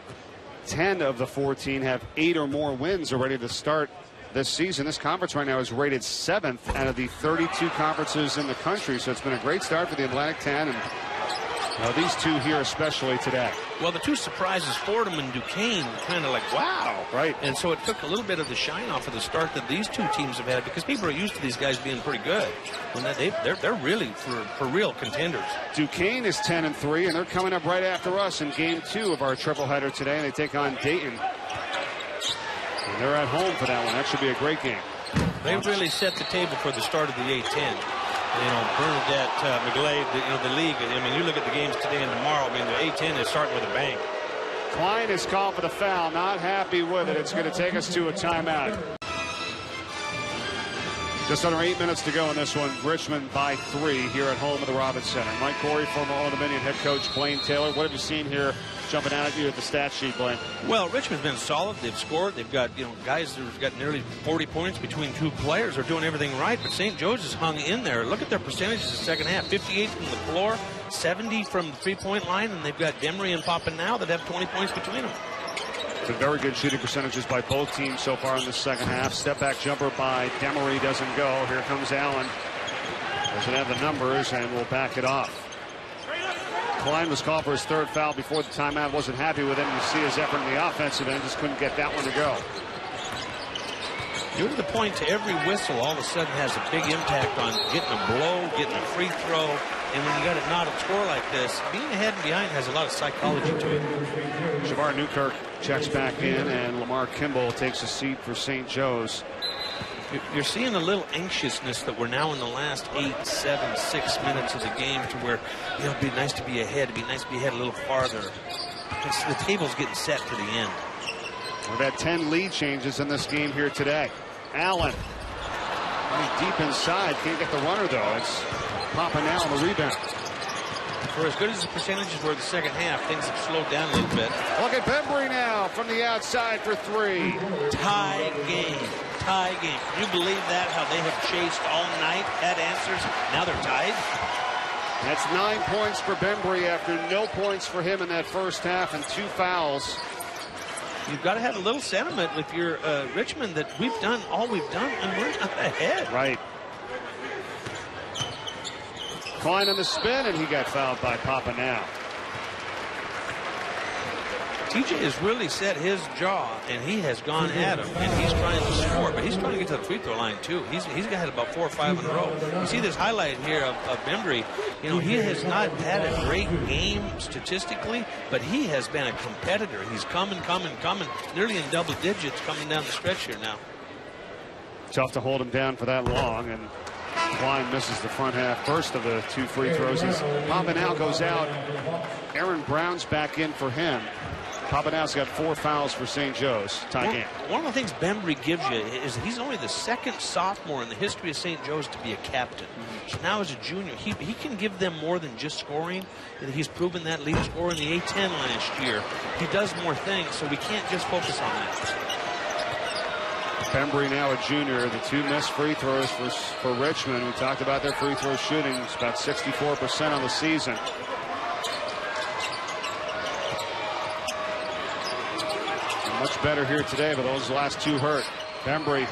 10 of the 14 have 8 or more wins already to start this season. This conference right now is rated 7th out of the 32 conferences in the country. So it's been a great start for the Atlantic 10, and these two here especially today. Well, the two surprises, Fordham and Duquesne, kind of like, wow. Right. And so it took a little bit of the shine off of the start that these two teams have had, because people are used to these guys being pretty good. And they're really for real contenders. Duquesne is 10-3, and they're coming up right after us in game 2 of our triple-header today, and they take on Dayton. And they're at home for that one. That should be a great game. They really set the table for the start of the A-10. Bernadette, McGlade, the league. I mean, you look at the games today and tomorrow. I mean, the A-10 is starting with a bang. Klein is called for the foul. Not happy with it. It's going to take us to a timeout. Just under 8 minutes to go in this one. Richmond by 3 here at home at the Robins Center. Mike Corey, former Old Dominion head coach Blaine Taylor. What have you seen here jumping out at you at the stat sheet, Blaine? Well, Richmond's been solid. They've scored. They've got, guys who've got nearly 40 points between two players. They're doing everything right, but St. Joe's has hung in there. Look at their percentages in the second half. 58 from the floor, 70 from the three-point line, and they've got Demery and Papanow that have 20 points between them. Some very good shooting percentages by both teams so far in the second half. Step back jumper by Demery doesn't go. Here comes Allen. Doesn't have the numbers and will back it off. Klein was called for his third foul before the timeout. Wasn't happy with him. You see his effort in the offensive end. Just couldn't get that one to go. Due to the point to every whistle, all of a sudden has a big impact on getting a blow, getting a free throw. And when you got a knotted score like this, being ahead and behind has a lot of psychology to it. Shavar Newkirk checks back in, and Lamar Kimball takes a seat for St. Joe's. You're seeing a little anxiousness that we're now in the last 8, 7, 6 minutes of the game, to where it'd be nice to be ahead. It'd be nice to be ahead a little farther. The table's getting set to the end. We've had 10 lead changes in this game here today. Allen, deep inside, can't get the runner though. It's Papanow on the rebound. For as good as the percentages were the second half, things have slowed down a little bit. Look at Bembry now from the outside for 3. Tie game. Tie game. Can you believe that? How they have chased all night, had answers. Now they're tied. That's 9 points for Bembry after no points for him in that first half and 2 fouls. You've got to have a little sentiment if you're Richmond that we've done all we've done and we're not ahead. Right. Klein on the spin, and he got fouled by Papanow. TJ has really set his jaw, and he has gone at him, and he's trying to score, but he's trying to get to the free throw line too. He's got about 4 or 5 in a row. You see this highlight here of Bembry. He has not had a great game statistically, but he has been a competitor. He's coming, nearly in double digits coming down the stretch here now. Tough to hold him down for that long, and Klein misses the front half first of the 2 free throws. As Papanow goes out, Aaron Brown's back in for him. Papanow's got 4 fouls for St. Joe's. Tie game. One of the things Bembry gives you is he's only the second sophomore in the history of St. Joe's to be a captain. So now as a junior, he can give them more than just scoring. He's proven that lead scorer in the A-10 last year. He does more things, so we can't just focus on that. Bembry now a junior. The 2 missed free throws for Richmond. We talked about their free throw shooting. It's about 64% on the season. Much better here today, but those last 2 hurt. Bembry,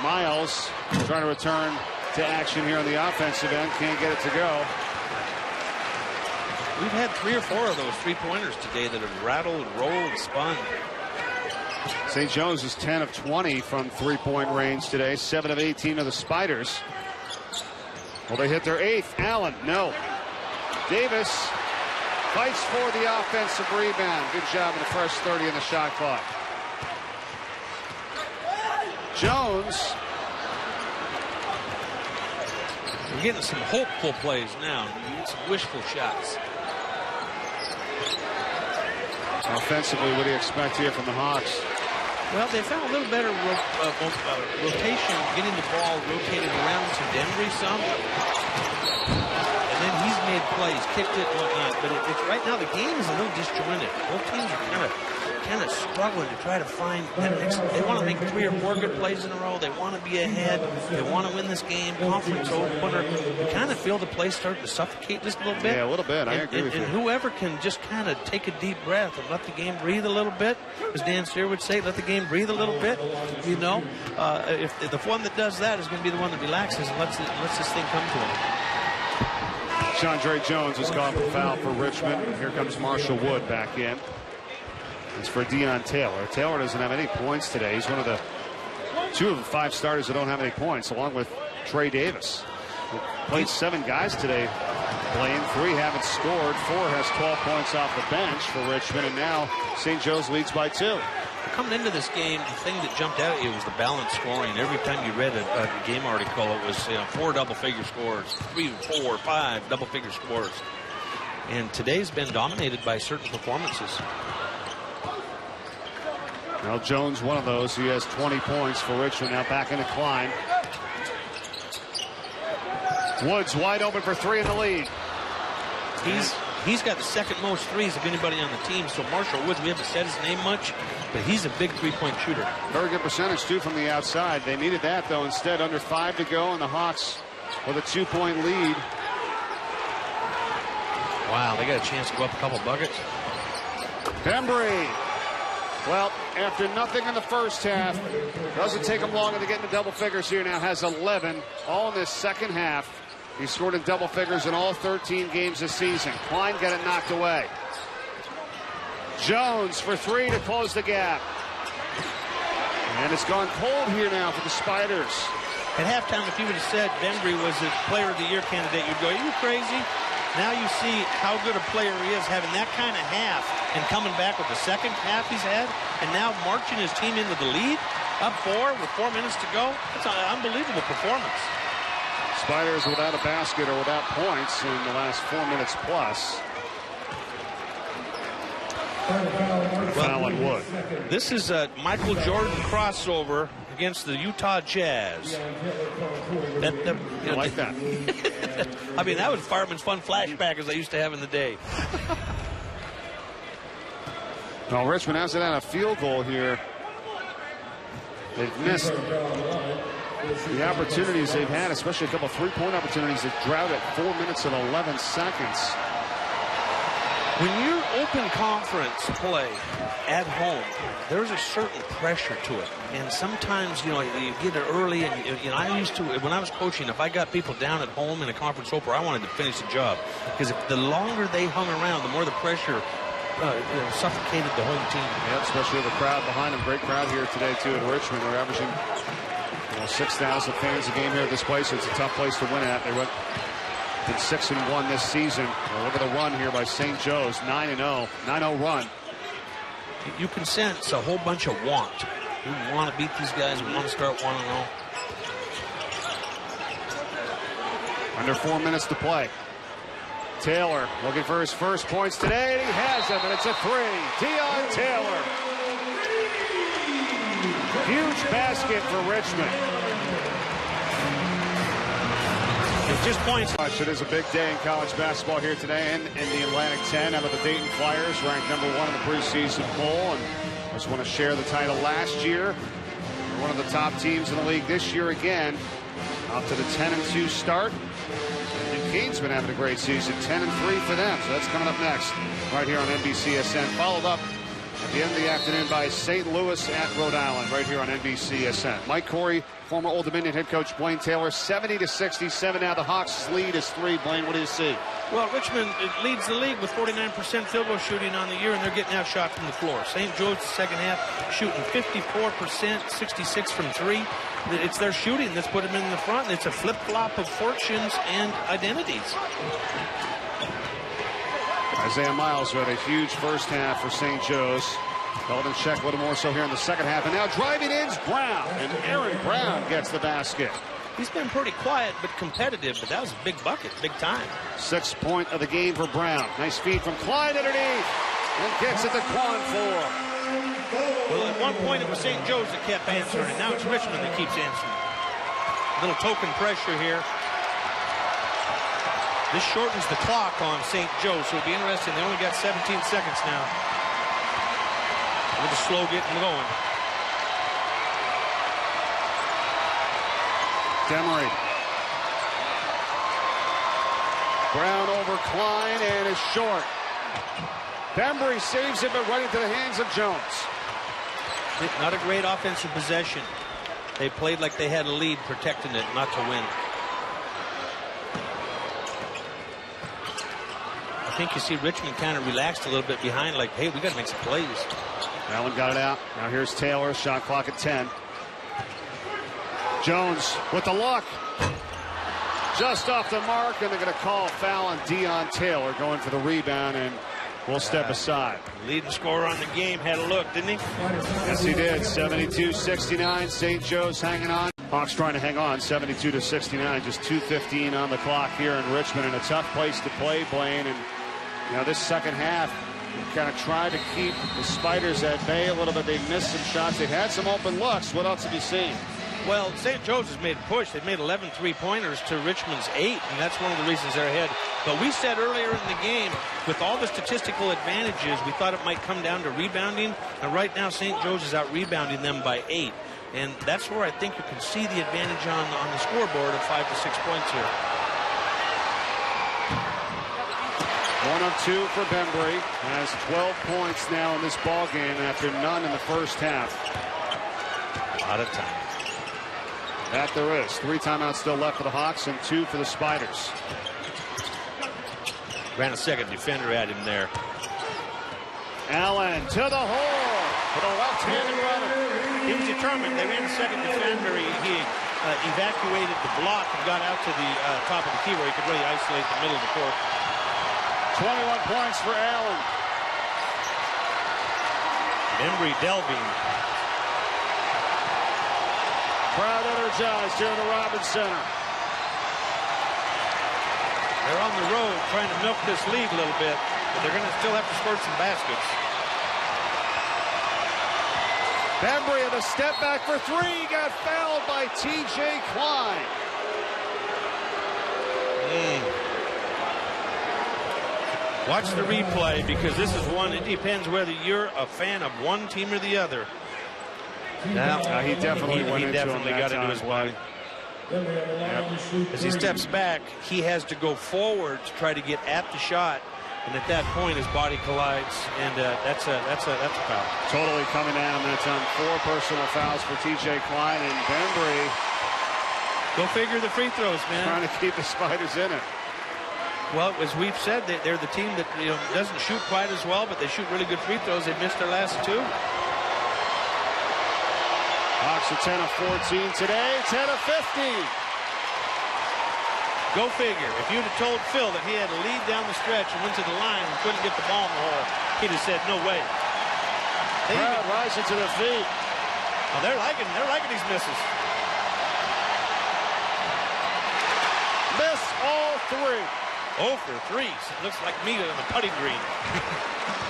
Miles trying to return to action here on the offensive end. Can't get it to go. We've had 3 or 4 of those 3-pointers today that have rattled, rolled, spun. St. Joe's is 10 of 20 from 3-point range today. 7 of 18 of the Spiders. Will they hit their 8th? Allen, no. Davis fights for the offensive rebound. Good job in the first 30 in the shot clock. Jones. We're getting some hopeful plays now. Some wishful shots. Offensively, what do you expect here from the Hawks? Well, they found a little better rotation, getting the ball rotated around to Demery some. And then he's made plays, kicked it and whatnot. But it's right now the game is a little disjointed. Both teams are kind of struggling to try to find that next. They want to make 3 or 4 good plays in a row. They want to be ahead. They want to win this game. Conference opener. You kind of feel the play starting to suffocate just a little bit. Yeah, a little bit. I agree with you. And whoever can just kind of take a deep breath and let the game breathe a little bit, as Dan Steer would say, let the game breathe a little bit. If the one that does that is going to be the one that relaxes and lets this thing come to him. Chandre Jones was called for foul for Richmond. Here comes Marshall Wood back in. It's for Deion Taylor. Taylor doesn't have any points today. He's one of the 2 of the 5 starters that don't have any points, along with Trey Davis. He played 7 guys today. Playing 3 haven't scored. 4 has 12 points off the bench for Richmond, and now St. Joe's leads by 2. Coming into this game, the thing that jumped out at you was the balanced scoring. Every time you read a game article, it was 4 double-figure scores, 3, 4, 5 double-figure scores. And today's been dominated by certain performances. Well, Jones, one of those. He has 20 points for Richmond. Now back into Klein. Woods wide open for 3 in the lead. He's got the second most threes of anybody on the team. So Marshall Woods, we haven't said his name much, but he's a big 3-point shooter. Very good percentage, too, from the outside. They needed that, though. Instead, under 5 to go, and the Hawks with a 2-point lead. Wow, they got a chance to go up a couple buckets. Bembry. Well, after nothing in the first half, doesn't take him long to get into double figures here now. Has 11 all in this second half. He scored in double figures in all 13 games this season. Klein got it knocked away. Jones for 3 to close the gap. And it's gone cold here now for the Spiders. At halftime, if you would have said Bembry was a Player of the Year candidate, you'd go, are you crazy? Now you see how good a player he is, having that kind of half and coming back with the second half he's had, and now marching his team into the lead, up 4 with 4 minutes to go. That's an unbelievable performance. Spiders without a basket or without points in the last 4 minutes plus. Foul on Wood. This is a Michael Jordan crossover against the Utah Jazz. I like that. I mean, that was Fireman's Fun flashback as I used to have in the day. Well, Richmond hasn't had a field goal here. They've missed the opportunities they've had, especially a couple 3-point opportunities that drought at 4 minutes and 11 seconds. When you're open conference play at home, there's a certain pressure to it. And sometimes, you get it early. And, I used to, when I was coaching, if I got people down at home in a conference opener, I wanted to finish the job. Because the longer they hung around, the more the pressure suffocated the home team. Yeah, especially with the crowd behind them. Great crowd here today, too, at Richmond. They're averaging 6,000 fans a game here at this place. It's a tough place to win at. They went 6-1 this season. Well, look at the run here by St. Joe's, 9-0, 9-0 run. You can sense a whole bunch of want. We want to beat these guys. We want to start 1-0. Under 4 minutes to play. Taylor looking for his first points today, and he has them, and it's a 3. Deion Taylor. Huge basket for Richmond. Just points. It is a big day in college basketball here today in the Atlantic 10. How about the Dayton Flyers, ranked #1 in the preseason poll, and just want to share the title last year. They're one of the top teams in the league this year again, up to the 10-2 start. And Kane's been having a great season, 10-3 for them. So that's coming up next, right here on NBCSN. Followed up at the end of the afternoon by St. Louis at Rhode Island, right here on NBCSN. Mike Corey, former Old Dominion head coach Blaine Taylor, 70-67 now. The Hawks' lead is 3. Blaine, what do you see? Well, Richmond leads the league with 49% field goal shooting on the year, and they're getting outshot from the floor. St. Joe's, the second half, shooting 54%, 66 from 3. It's their shooting that's put them in the front, and it's a flip-flop of fortunes and identities. Isaiah Miles had a huge first half for St. Joe's. Held in check a little more so here in the second half. And now driving in's Brown. And Aaron Brown gets the basket. He's been pretty quiet but competitive, but that was a big bucket, big time. 6th point of the game for Brown. Nice feed from Klein underneath. And gets it to Quan for. Well, at one point it was St. Joe's that kept answering, and now it's Richmond that keeps answering. A little token pressure here. This shortens the clock on St. Joe's, so it'll be interesting. They only got 17 seconds now. A little slow getting going. Demery. Brown over Klein and is short. Bembry saves it, but right into the hands of Jones. Not a great offensive possession. They played like they had a lead, protecting it, not to win. think you see Richmond kind of relaxed a little bit behind, like, hey, we got to make some plays. Allen got it out. Now here's Taylor. Shot clock at 10. Jones with the look. Just off the mark, and they're going to call a foul on Dion Taylor going for the rebound, and we'll step aside. Leading scorer on the game had a look, didn't he? Yes, he did. 72-69. St. Joe's hanging on. Hawks trying to hang on. 72-69. Just 2:15 on the clock here in Richmond, and a tough place to play, Blaine. And you know, this second half, kind of tried to keep the Spiders at bay a little bit. They missed some shots. They had some open looks. What else have you seen? Well, St. Joe's has made a push. They've made 11 three-pointers to Richmond's 8, and that's one of the reasons they're ahead. But we said earlier in the game, with all the statistical advantages, we thought it might come down to rebounding. And right now, St. Joe's is out-rebounding them by 8. And that's where I think you can see the advantage on the scoreboard of 5 to 6 points here. 1 of 2 for Bembry. Has 12 points now in this ball game after none in the first half. A lot of time. That there is. 3 timeouts still left for the Hawks and 2 for the Spiders. Ran a second defender at him there. Allen to the hole for the left-handed runner. He was determined. They ran a second defender. He evacuated the block and got out to the top of the key where he could really isolate the middle of the court. 21 points for Allen. Embry delving. Crowd energized here in the Robins Center. They're on the road trying to milk this lead a little bit, but they're going to still have to score some baskets. Bembry with a step back for 3. Got fouled by T.J. Klein. Watch the replay, because this is one, it depends whether you're a fan of one team or the other. Now, he definitely got into his body. As he steps back, he has to go forward to try to get at the shot, and at that point, his body collides, and that's a foul. Totally coming down. That's on 4 personal fouls for T.J. Klein, and Bembry. Go figure the free throws, man. Trying to keep the Spiders in it. Well, as we've said, they're the team that doesn't shoot quite as well, but they shoot really good free throws. They've missed their last 2. Hawks are 10 of 14 today, 10 of 15. Go figure. If you'd have told Phil that he had to lead down the stretch and went to the line and couldn't get the ball in the hole, he'd have said, no way. Crowd rising to their feet. Oh, they're liking these misses. Miss all 3. 0 for 3. It looks like me on the putting green.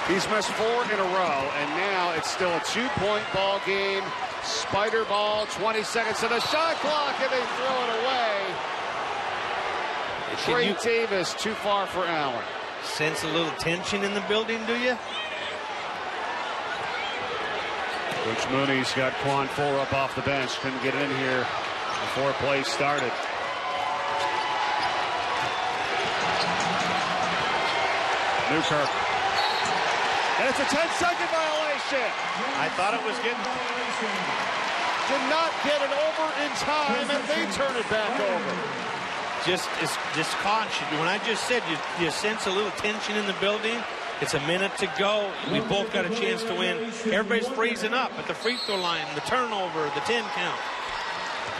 He's missed 4 in a row, and now it's still a 2-point ball game. Spider ball, 20 seconds to the shot clock, and they throw it away. Trey Davis too far for Allen. Sense a little tension in the building, do you? Coach Mooney's got Quan Fuller up off the bench. Couldn't get in here before play started. Newkirk. And it's a 10-second violation. I thought it was getting... Did not get it over in time, and they turn it back over. Just caution. When I just said you sense a little tension in the building, it's a minute to go. We both got a chance to win. Everybody's freezing up at the free throw line, the turnover, the 10 count.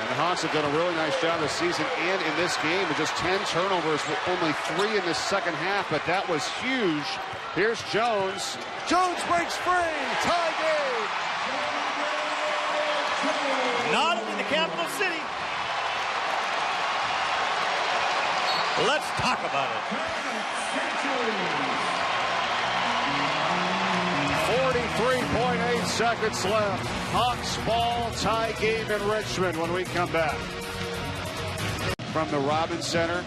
And the Hawks have done a really nice job this season and in this game with just 10 turnovers, with only 3 in the second half, but that was huge. Here's Jones. Jones breaks free. Tie game. Not in the capital city. Let's talk about it. 43.8 seconds left. Hawks ball, tie game in Richmond when we come back. From the Robins Center.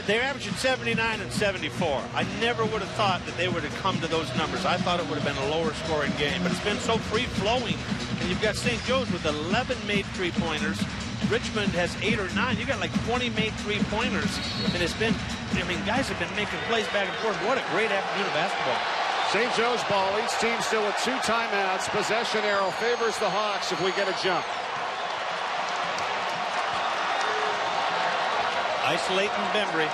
They're averaging 79 and 74. I never would have thought that they would have come to those numbers. I thought it would have been a lower scoring game, but it's been so free-flowing. And you've got St. Joe's with 11 made three-pointers. Richmond has 8 or 9. You got like 20 made three-pointers. And it's been, guys have been making plays back and forth. What a great afternoon of basketball. St. Joe's ball. Each team still with 2 timeouts. Possession arrow favors the Hawks if we get a jump. Isolating Bembry.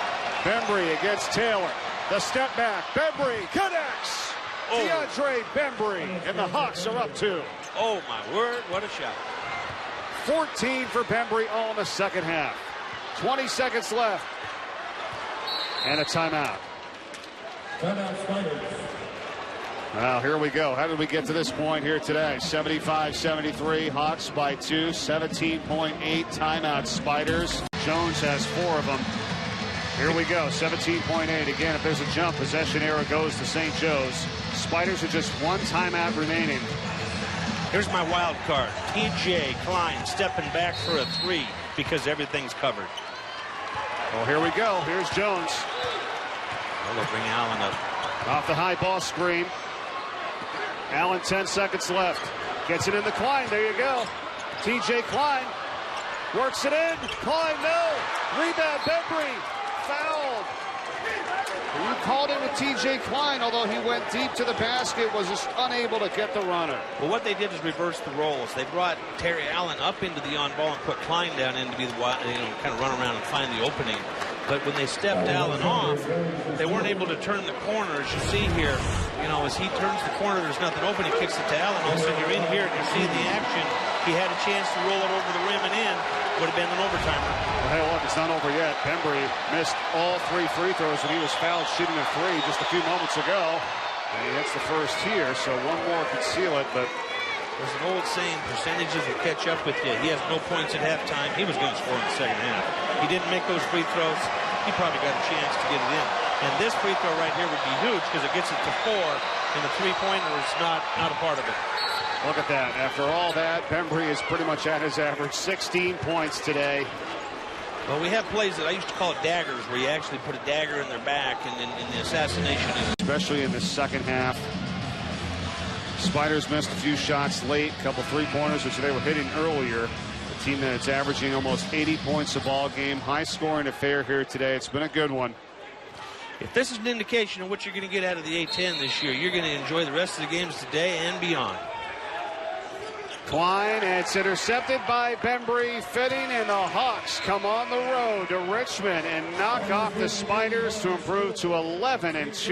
Bembry against Taylor. The step back. Bembry connects. Oh. DeAndre Bembry, and the Hawks are up 2. Oh, my word, what a shot. 14 for Bembry all in the second half. 20 seconds left. And a timeout. Timeout, Spiders. Well, here we go. How did we get to this point here today? 75-73, Hawks by 2, 17.8 timeout, Spiders. Jones has 4 of them. Here we go, 17.8. Again, if there's a jump, possession arrow goes to St. Joe's. Spiders are just 1 timeout remaining. Here's my wild card. TJ Klein stepping back for a 3 because everything's covered. Well, here we go. Here's Jones. Oh, they'll bring Allen up. Off the high ball screen. Allen, 10 seconds left. Gets it in the Klein. There you go. TJ Klein works it in. Klein, no. Rebound, Bembry. Fouled. You called it with TJ Klein, although he went deep to the basket, was just unable to get the runner. Well, what they did is reverse the roles. They brought Terry Allen up into the on-ball and put Klein down in to be the, kind of run around and find the opening. But when they stepped Allen off, they weren't able to turn the corner. As you see here, as he turns the corner, there's nothing open. He kicks it to Allen. All of a sudden, you're in here and you're seeing the action. He had a chance to roll it over the rim and in. Would have been an overtimer. Well, hey, look, it's not over yet. Bembry missed all 3 free throws when he was fouled shooting a 3 just a few moments ago. And he hits the first here, so 1 more could seal it, but there's an old saying, percentages will catch up with you. He has no points at halftime. He was going to score in the second half. He didn't make those free throws. He probably got a chance to get it in. And this free throw right here would be huge because it gets it to 4, and the three-pointer is not a part of it. Look at that. After all that, Bembry is pretty much at his average. 16 points today. Well, we have plays that I used to call it daggers, where you actually put a dagger in their back and in the assassination. Especially in the second half. Spiders missed a few shots late, a couple three-pointers, which they were hitting earlier. A team that's averaging almost 80 points a ball game. High-scoring affair here today. It's been a good one. If this is an indication of what you're going to get out of the A-10 this year, you're going to enjoy the rest of the games today and beyond. Klein, and it's intercepted by Bembry, fitting, and the Hawks come on the road to Richmond and knock off the Spiders to improve to 11-2.